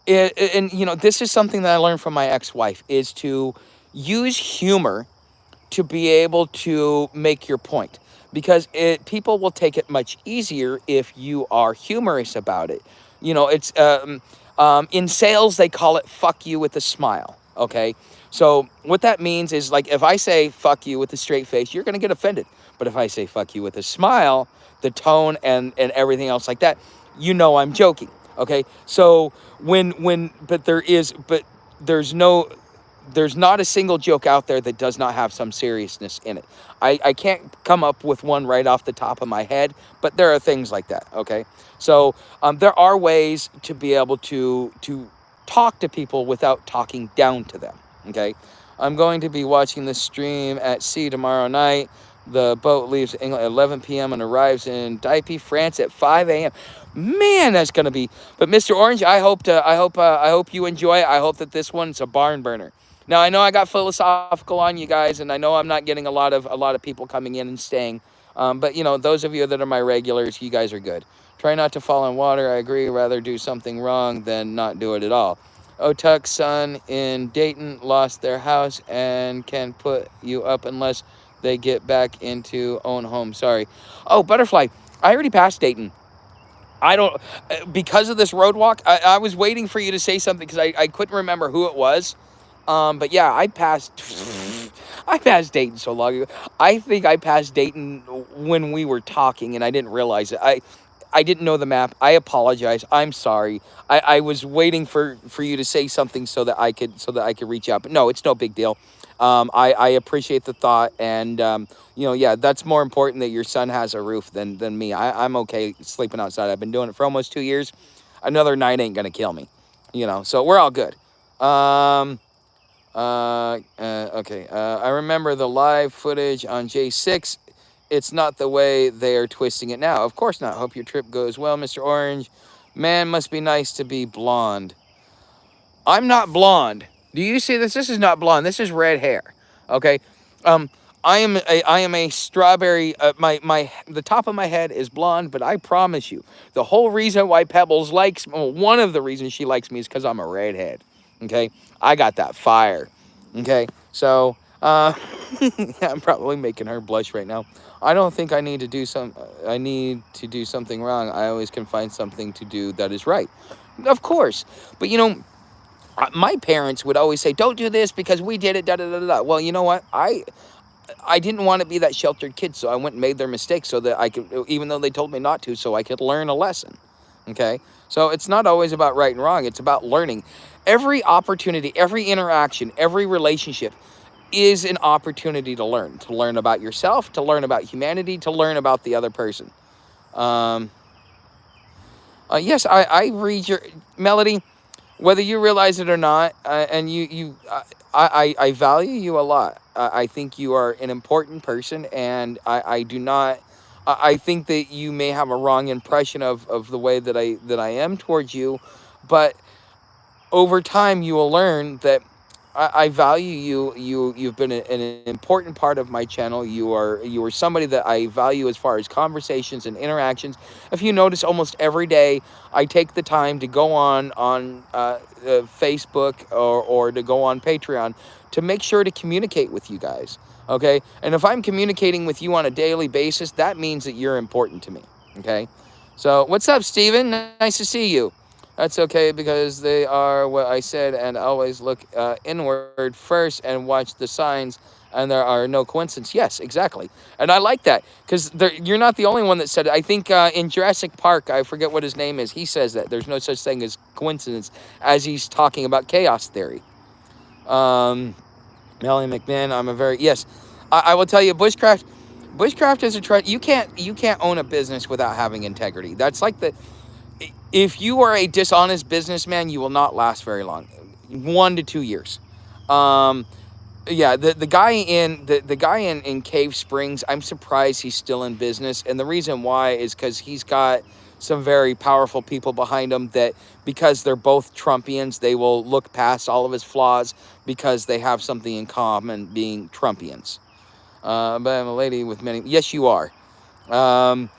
and this is something that I learned from my ex-wife is to use humor to be able to make your point, because people will take it much easier if you are humorous about it. It's in sales they call it "fuck you" with a smile. Okay, so what that means is, like, if I say "fuck you" with a straight face, you're gonna get offended. But if I say "fuck you" with a smile, the tone and everything else like that, I'm joking. Okay, so when but there's no there's not a single joke out there that does not have some seriousness in it. I can't come up with one right off the top of my head, but there are things like that. Okay, so there are ways to be able to talk to people without talking down to them. Okay, I'm going to be watching the stream at sea tomorrow night. The boat leaves England at 11 p.m. and arrives in Dieppe, France at 5 a.m. Man, that's gonna be. But Mr. Orange, I hope you enjoy it. I hope that this one's a barn burner. Now I know I got philosophical on you guys, and I know I'm not getting a lot of people coming in and staying. But those of you that are my regulars, you guys are good. Try not to fall in water. I agree. Rather do something wrong than not do it at all. Otuk's son in Dayton lost their house and can put you up unless they get back into own home. Sorry. Oh, Butterfly. I already passed Dayton. I don't, because of this road walk, I was waiting for you to say something because I couldn't remember who it was. But yeah, I passed Dayton so long ago. I think I passed Dayton when we were talking and I didn't realize it. I didn't know the map. I apologize. I'm sorry. I was waiting for you to say something so that I could reach out. But no, it's no big deal. I appreciate the thought, and yeah, that's more important that your son has a roof than me. I'm okay sleeping outside. I've been doing it for almost 2 years. Another night ain't gonna kill me, so we're all good. Um, okay. I remember the live footage on J6. It's not the way they are twisting it now. Of course not. Hope your trip goes well, Mr. Orange. Man, must be nice to be blonde. I'm not blonde. Do you see this? This is not blonde. This is red hair. Okay. Um, I am a strawberry. The top of my head is blonde, but I promise you, the whole reason why Pebbles likes, well, one of the reasons she likes me is because I'm a redhead. Okay, I got that fire. Okay, so I'm probably making her blush right now. I don't think I need to do some. I need to do something wrong. I always can find something to do that is right. Of course, but my parents would always say, "Don't do this because we did it." Da da da da. Well, you know what? I didn't want to be that sheltered kid, so I went and made their mistakes so that I could, even though they told me not to, so I could learn a lesson. Okay? So it's not always about right and wrong, it's about learning. Every opportunity, every interaction, every relationship is an opportunity to learn about yourself, to learn about humanity, to learn about the other person. Um, yes, I read your melody, whether you realize it or not, and I value you a lot. I think you are an important person, and I do not. I think that you may have a wrong impression of the way that I am towards you, but over time you will learn that I value you. You've been an important part of my channel. You are somebody that I value as far as conversations and interactions. If you notice, almost every day I take the time to go on Facebook or to go on Patreon to make sure to communicate with you guys. Okay, and if I'm communicating with you on a daily basis, that means that you're important to me. Okay, so what's up, Steven? Nice to see you. That's okay because they are what I said, and always look inward first and watch the signs, and there are no coincidences. Yes, exactly. And I like that because you're not the only one that said it. I think in Jurassic Park, I forget what his name is, he says that there's no such thing as coincidence as he's talking about chaos theory. Um, Melanie McMahon, yes. I will tell you, bushcraft is a trend. You can't own a business without having integrity. That's like if you are a dishonest businessman, you will not last very long, 1 to 2 years. Um, yeah, the guy in Cave Springs, I'm surprised he's still in business, and the reason why is because he's got some very powerful people behind him that, because they're both Trumpians, they will look past all of his flaws because they have something in common, being Trumpians. But I'm a lady with many. Yes, you are. Um,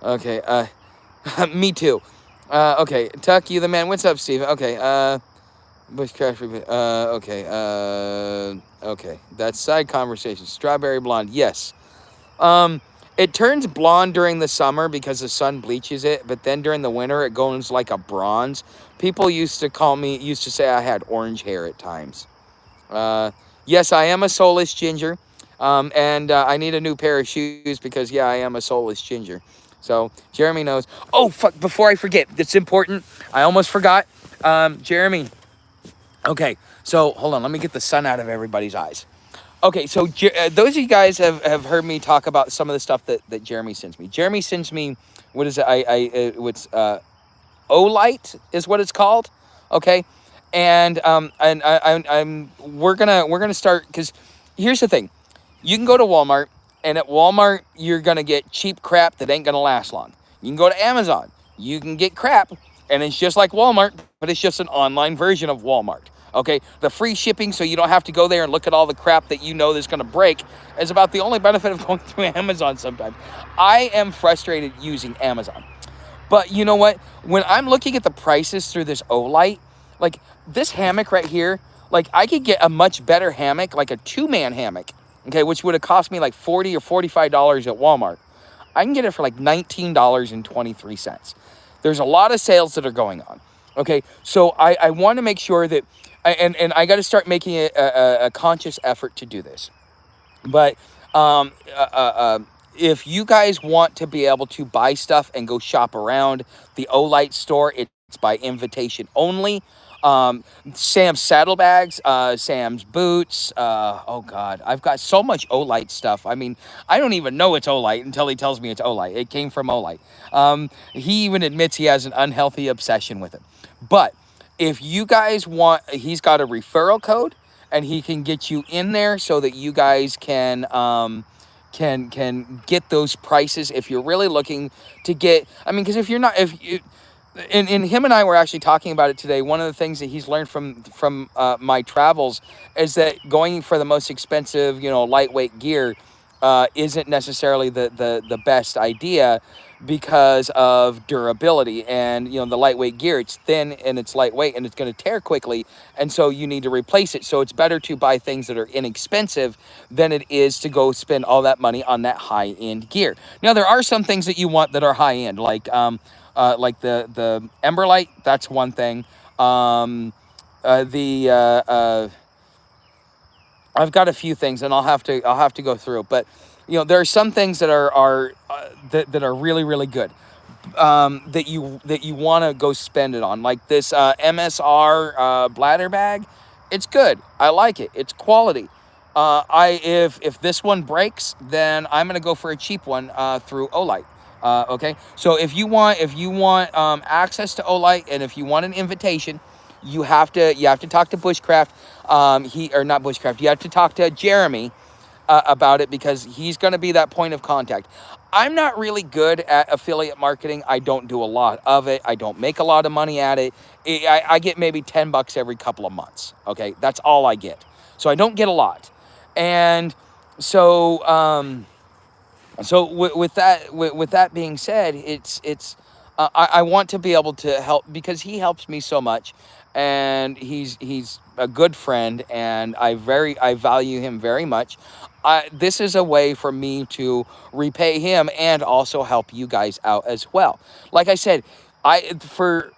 okay. Me too. Okay. Tuck, you the man. What's up, Steve? Okay. Bushcraft. Okay. Okay. That's side conversation. Strawberry blonde. Yes. Um, it turns blonde during the summer because the sun bleaches it, but then during the winter it goes like a bronze. People used to say I had orange hair at times. Uh, yes, I am a soulless ginger, and I need a new pair of shoes because yeah, I am a soulless ginger. So Jeremy knows. Oh fuck! Before I forget, it's important. I almost forgot. Jeremy. Okay, so hold on. Let me get the sun out of everybody's eyes. Okay, so those of you guys have heard me talk about some of the stuff that Jeremy sends me. Jeremy sends me, what is it? What's Olight is what it's called. Okay, and I'm we're gonna start, because here's the thing. You can go to Walmart, and at Walmart you're gonna get cheap crap that ain't gonna last long. You can go to Amazon. You can get crap, and it's just like Walmart, but it's just an online version of Walmart. Okay, the free shipping, so you don't have to go there and look at all the crap that you know that's going to break, is about the only benefit of going through Amazon sometimes. I am frustrated using Amazon. But you know what? When I'm looking at the prices through this Olight, like this hammock right here, like I could get a much better hammock, like a two-man hammock, okay, which would have cost me like $40 or $45 at Walmart. I can get it for like $19.23. There's a lot of sales that are going on. Okay, so I want to make sure that, and I got to start making a conscious effort to do this. But um, uh, uh, uh, if you guys want to be able to buy stuff and go shop around the Olight store, it's by invitation only. Um, Sam's saddlebags, Sam's boots. Oh God, I've got so much Olight stuff. I mean, I don't even know it's Olight until he tells me it's Olight. It came from Olight. He even admits he has an unhealthy obsession with it. But if you guys want, he's got a referral code, and he can get you in there so that you guys can get those prices if you're really looking to get. I mean, because if you're not, if you, and him and I were actually talking about it today. One of the things that he's learned from my travels is that going for the most expensive, lightweight gear, isn't necessarily the best idea because of durability. And the lightweight gear, it's thin and it's lightweight and it's going to tear quickly, and so you need to replace it. So it's better to buy things that are inexpensive than it is to go spend all that money on that high end gear. Now there are some things that you want that are high end, like the Emberlight. That's one thing. The I've got a few things, and I'll have to go through. But there are some things that are really really good, that you want to go spend it on, like this MSR bladder bag. It's good. I like it. It's quality. I if this one breaks, then I'm gonna go for a cheap one through Olight. Okay, so if you want access to Olight, and if you want an invitation, you have to talk to Bushcraft. He or not Bushcraft. You have to talk to Jeremy about it, because he's going to be that point of contact. I'm not really good at affiliate marketing. I don't do a lot of it. I don't make a lot of money at it. I get maybe $10 every couple of months. Okay, that's all I get. So I don't get a lot, and so with that being said, I want to be able to help, because he helps me so much, and he's a good friend, and I value him very much. This is a way for me to repay him and also help you guys out as well. Like I said,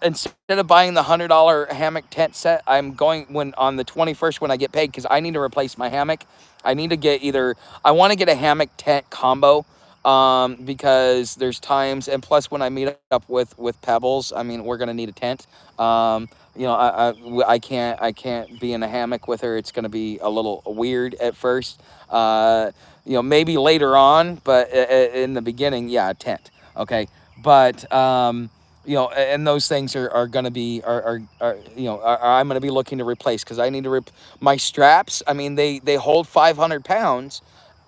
instead of buying the $100 hammock tent set, I'm going when on the 21st when I get paid, because I need to replace my hammock. I want to get a hammock tent combo, because there's times, and plus when I meet up with Pebbles, I mean, we're gonna need a tent. I can't be in a hammock with her. It's gonna be a little weird at first. Maybe later on, but in the beginning, yeah, a tent. Okay, but and those things are gonna be I'm gonna be looking to replace, because I need to my straps. I mean, they hold 500 pounds,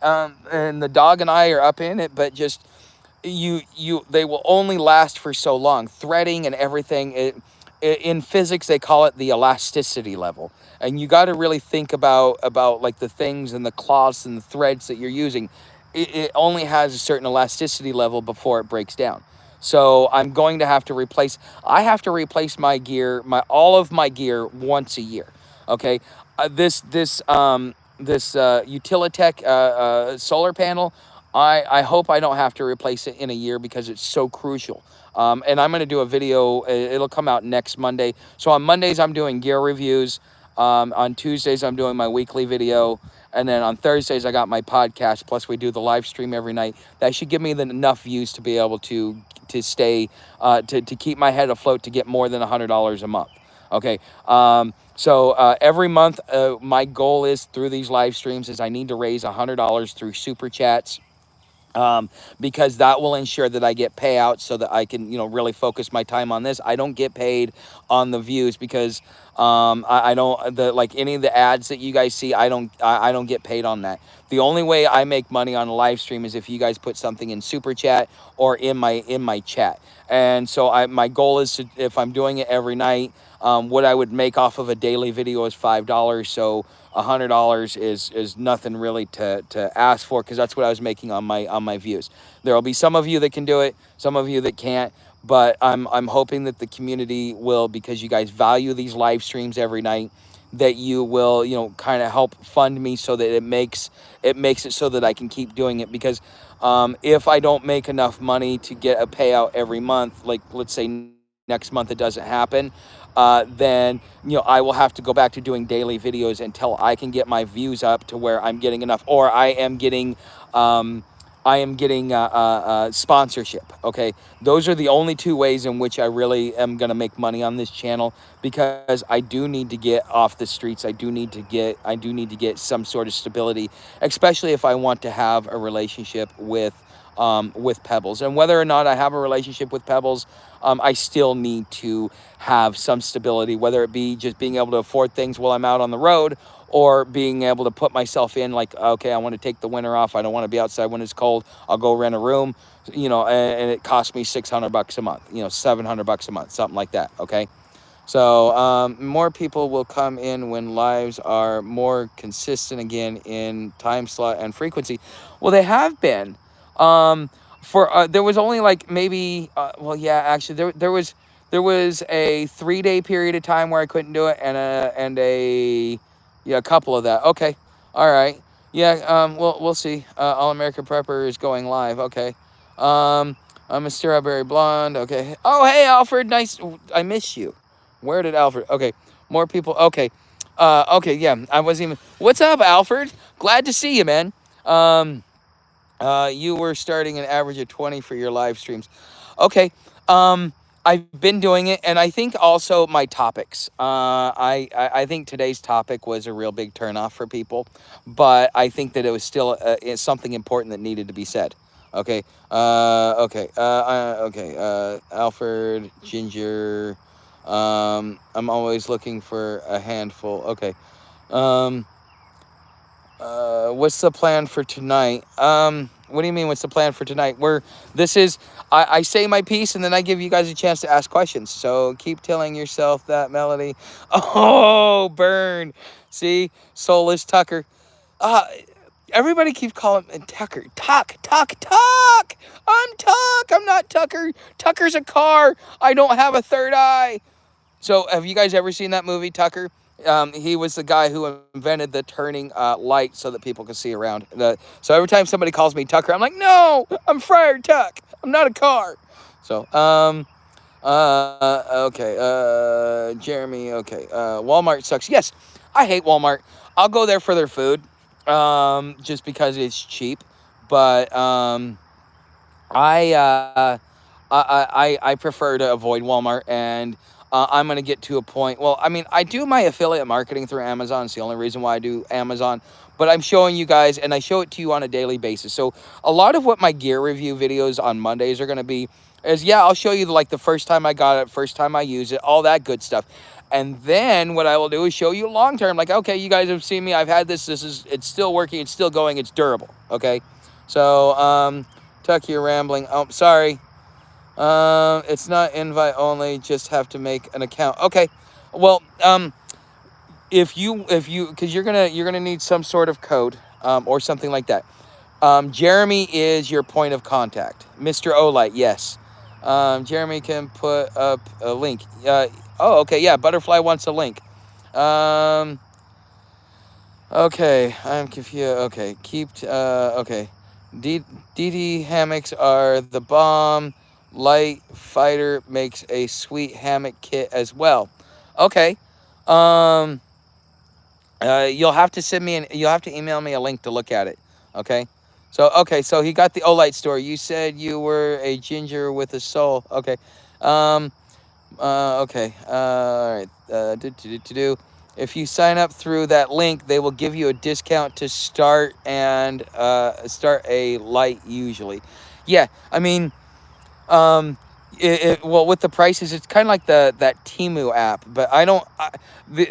and the dog and I are up in it, but just they will only last for so long. Threading and everything, in physics they call it the elasticity level, and you got to really think about like the things and the cloths and the threads that you're using. It only has a certain elasticity level before it breaks down. So I'm going to have to replace. I have to replace my gear, my all of my gear once a year. Okay, this Utilitech solar panel. I hope I don't have to replace it in a year because it's so crucial. And I'm going to do a video. It'll come out next Monday. So on Mondays I'm doing gear reviews. On Tuesdays I'm doing my weekly video. And then on Thursdays I got my podcast. Plus we do the live stream every night. That should give me enough views to be able to stay to keep my head afloat to get more than $100 a month. Okay. So every month, my goal is through these live streams is I need to raise $100 through super chats, because that will ensure that I get payouts so that I can, really focus my time on this. I don't get paid on the views because I don't like any of the ads that you guys see. I don't get paid on that. The only way I make money on a live stream is if you guys put something in super chat or in my chat. And so my goal is to, if I'm doing it every night, what I would make off of a daily video is $5. So $100 is nothing really to ask for, because that's what I was making on my views. There will be some of you that can do it, some of you that can't, but I'm hoping that the community will, because you guys value these live streams every night, that you will, kind of help fund me so that it makes it so that I can keep doing it. Because if I don't make enough money to get a payout every month, like let's say next month it doesn't happen, then I will have to go back to doing daily videos until I can get my views up to where I'm getting enough, or I am getting sponsorship. Okay, those are the only two ways in which I really am going to make money on this channel, because I do need to get off the streets. I do need to get some sort of stability, especially if I want to have a relationship with Pebbles. And whether or not I have a relationship with Pebbles, I still need to have some stability, whether it be just being able to afford things while I'm out on the road, or being able to put myself in, like, okay, I want to take the winter off. I don't want to be outside when it's cold. I'll go rent a room, and it costs me $600 a month, $700 a month, something like that. Okay. So more people will come in when lives are more consistent again in time slot and frequency. Well, they have been. For there was only like maybe well, yeah, actually there was a 3-day period of time where I couldn't do it, and a couple of that. Okay, all right, yeah. We'll see. All American Prepper is going live. Okay. I'm a strawberry blonde. Okay. Oh, hey Alfred, nice. I miss you. Where did Alfred? Okay, more people. Okay, okay, yeah. I wasn't even. What's up, Alfred? Glad to see you, man. You were starting an average of 20 for your live streams. Okay. I've been doing it, and I think also my topics. I think today's topic was a real big turnoff for people, but I think that it was still something important that needed to be said. Okay. Okay. Alfred, Ginger. I'm always looking for a handful. Okay. Um, what's the plan for tonight? What do you mean, what's the plan for tonight? I say my piece, and then I give you guys a chance to ask questions. So keep telling yourself that melody. Oh, burn. See? Soulless Tucker. Uh, Everybody keeps calling me Tucker. Tuck. I'm Tuck. I'm not Tucker. Tucker's a car. I don't have a third eye. So have you guys ever seen that movie, Tucker? He was the guy who invented the turning light so that people could see around. So every time somebody calls me Tucker, I'm like, no, I'm Friar Tuck. I'm not a car. So, okay, Jeremy, okay. Walmart sucks. Yes, I hate Walmart. I'll go there for their food, just because it's cheap. But I, uh, I prefer to avoid Walmart, and I'm going to get to a point. Well, I mean, I do my affiliate marketing through Amazon. It's the only reason why I do Amazon. But I'm showing you guys, and I show it to you on a daily basis. So a lot of what my gear review videos on Mondays are going to be is, yeah, I'll show you like the first time I got it, first time I use it, all that good stuff. And then what I will do is show you long term, like, okay, you guys have seen me. I've had this. It's still working. It's still going. It's durable. Okay. So, Tuck, you're rambling. Oh, sorry. It's not invite only. Just have to make an account. Okay. Well, if you because you're gonna need some sort of code or something like that. Jeremy is your point of contact, Mr. Olight. Yes. Jeremy can put up a link. Oh, okay. Yeah, Butterfly wants a link. Um, okay, I'm confused. Okay, okay. D- DD hammocks are the bomb. Light Fighter makes a sweet hammock kit as well. Okay. Um, you'll have to you'll have to email me a link to look at it. Okay. So he got the Olight store. You said you were a ginger with a soul. Okay. Um, okay. All right. Do. If you sign up through that link, they will give you a discount to start a light usually. Yeah. I mean, um, well, with the prices, it's kind of like the that Timu app, but I don't. The,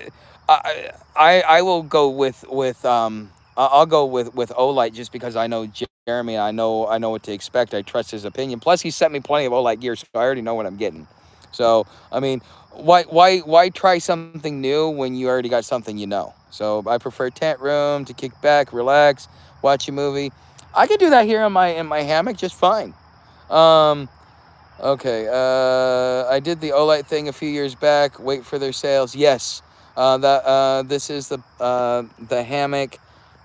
I will go with. I'll go with Olight just because I know Jeremy. I know what to expect. I trust his opinion. Plus, he sent me plenty of Olight gear, so I already know what I'm getting. So I mean, why try something new when you already got something you know? So I prefer tent room to kick back, relax, watch a movie. I could do that here in my hammock just fine. Um, Okay, I did the Olight thing a few years back. Wait for their sales. Yes, that this is the hammock.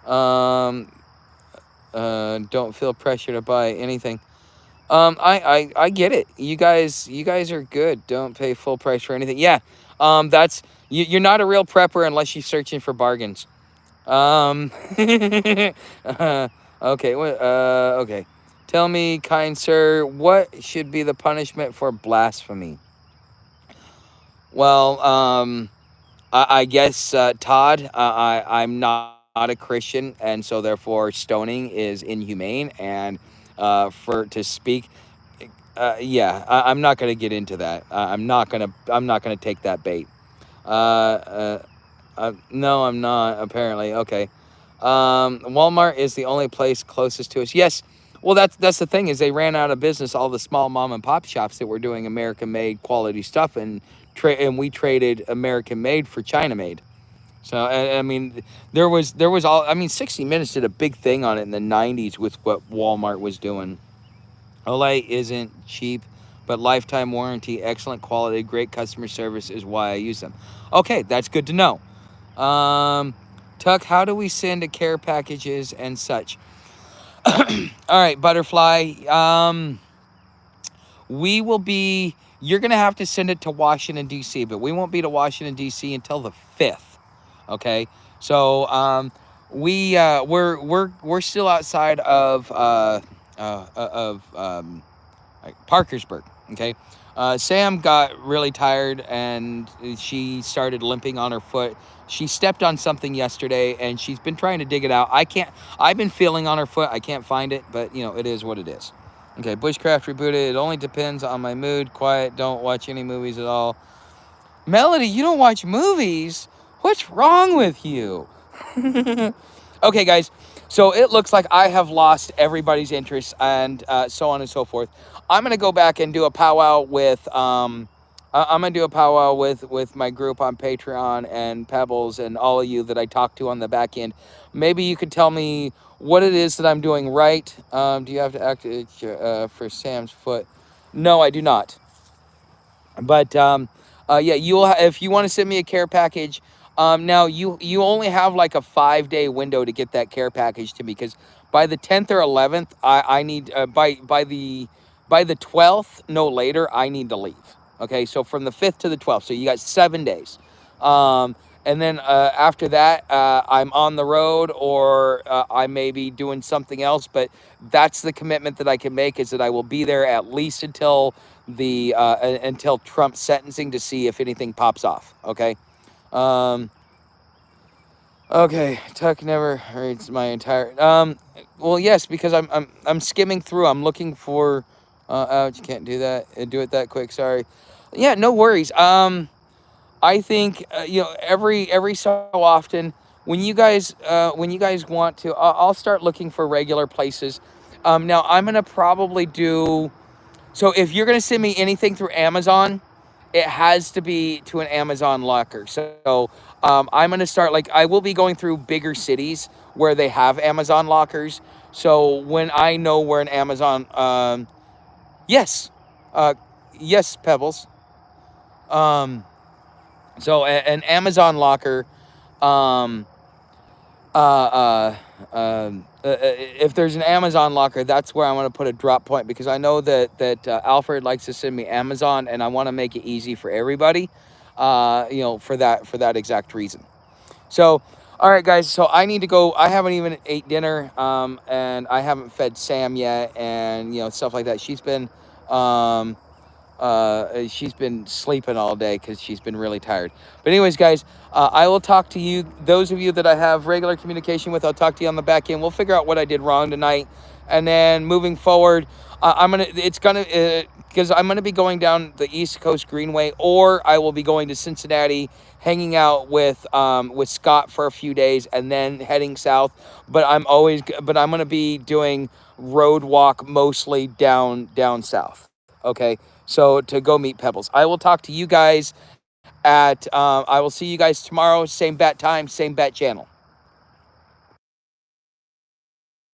Um, don't feel pressure to buy anything. I get it. You guys are good. Don't pay full price for anything. Yeah, that's you're not a real prepper unless you're searching for bargains. Um, okay, okay. Tell me, kind sir, what should be the punishment for blasphemy? Well, I guess Todd, I'm not a Christian, and so therefore stoning is inhumane, and for to speak, I'm not gonna get into that. I'm not gonna take that bait. Uh, no, I'm not. Apparently, okay. Walmart is the only place closest to us. Yes. Well, that's the thing is they ran out of business. All the small mom and pop shops that were doing American made quality stuff, and we traded American made for China made. So I mean, there was all. I mean, 60 Minutes did a big thing on it in the 90s with what Walmart was doing. Olay isn't cheap, but lifetime warranty, excellent quality, great customer service is why I use them. Okay, that's good to know. Um, Tuck, how do we send a care packages and such? All right, Butterfly. We will be. You're gonna have to send it to Washington D.C., but we won't be to Washington D.C. until the 5th. Okay, so we're still outside of like Parkersburg. Okay, Sam got really tired and she started limping on her foot. She stepped on something yesterday and she's been trying to dig it out. I can't. I've been feeling on her foot. I can't find it, but it is what it is. Okay, Bushcraft rebooted. It only depends on my mood. Quiet. Don't watch any movies at all. Melody, you don't watch movies? What's wrong with you? Okay, guys. So it looks like I have lost everybody's interest and so on and so forth. I'm gonna go back and do a powwow with I'm gonna do a powwow with my group on Patreon and Pebbles and all of you that I talked to on the back end. Maybe you could tell me what it is that I'm doing right. Do you have to act for Sam's foot? No, I do not. But yeah, if you want to send me a care package, now you only have like a 5-day window to get that care package to me because by the 10th or 11th, I need by the 12th, no later, I need to leave. Okay, so from the 5th to the 12th, so you got 7 days. And then after that, I'm on the road or I may be doing something else. But that's the commitment that I can make is that I will be there at least until Trump's sentencing to see if anything pops off. Okay. Um, okay. Tuck never reads my entire. Well, yes, because I'm skimming through. I'm looking for. Ouch! You can't do that. Do it that quick. Sorry. Yeah. No worries. I think every so often when you guys want to, I'll start looking for regular places. Now I'm gonna probably do. So if you're gonna send me anything through Amazon, it has to be to an Amazon locker. So I'm gonna start, like, I will be going through bigger cities where they have Amazon lockers. So when I know where an Amazon, yes, uh, yes, Pebbles. Um, an Amazon locker, um, uh, uh, if there's an Amazon locker, that's where I want to put a drop point, because I know that Alfred likes to send me Amazon, and I want to make it easy for everybody. For that exact reason. So, all right, guys. So I need to go. I haven't even ate dinner, and I haven't fed Sam yet, and stuff like that. Um, she's been sleeping all day because she's been really tired. But anyways, guys, I will talk to you. Those of you that I have regular communication with, I'll talk to you on the back end. We'll figure out what I did wrong tonight, and then moving forward, I'm gonna. It's gonna because I'm gonna be going down the East Coast Greenway, or I will be going to Cincinnati, hanging out with Scott for a few days, and then heading south. But I'm gonna be doing road walk mostly down south. Okay, so to go meet Pebbles. I will talk to you guys at. I will see you guys tomorrow. Same bat time, same bat channel.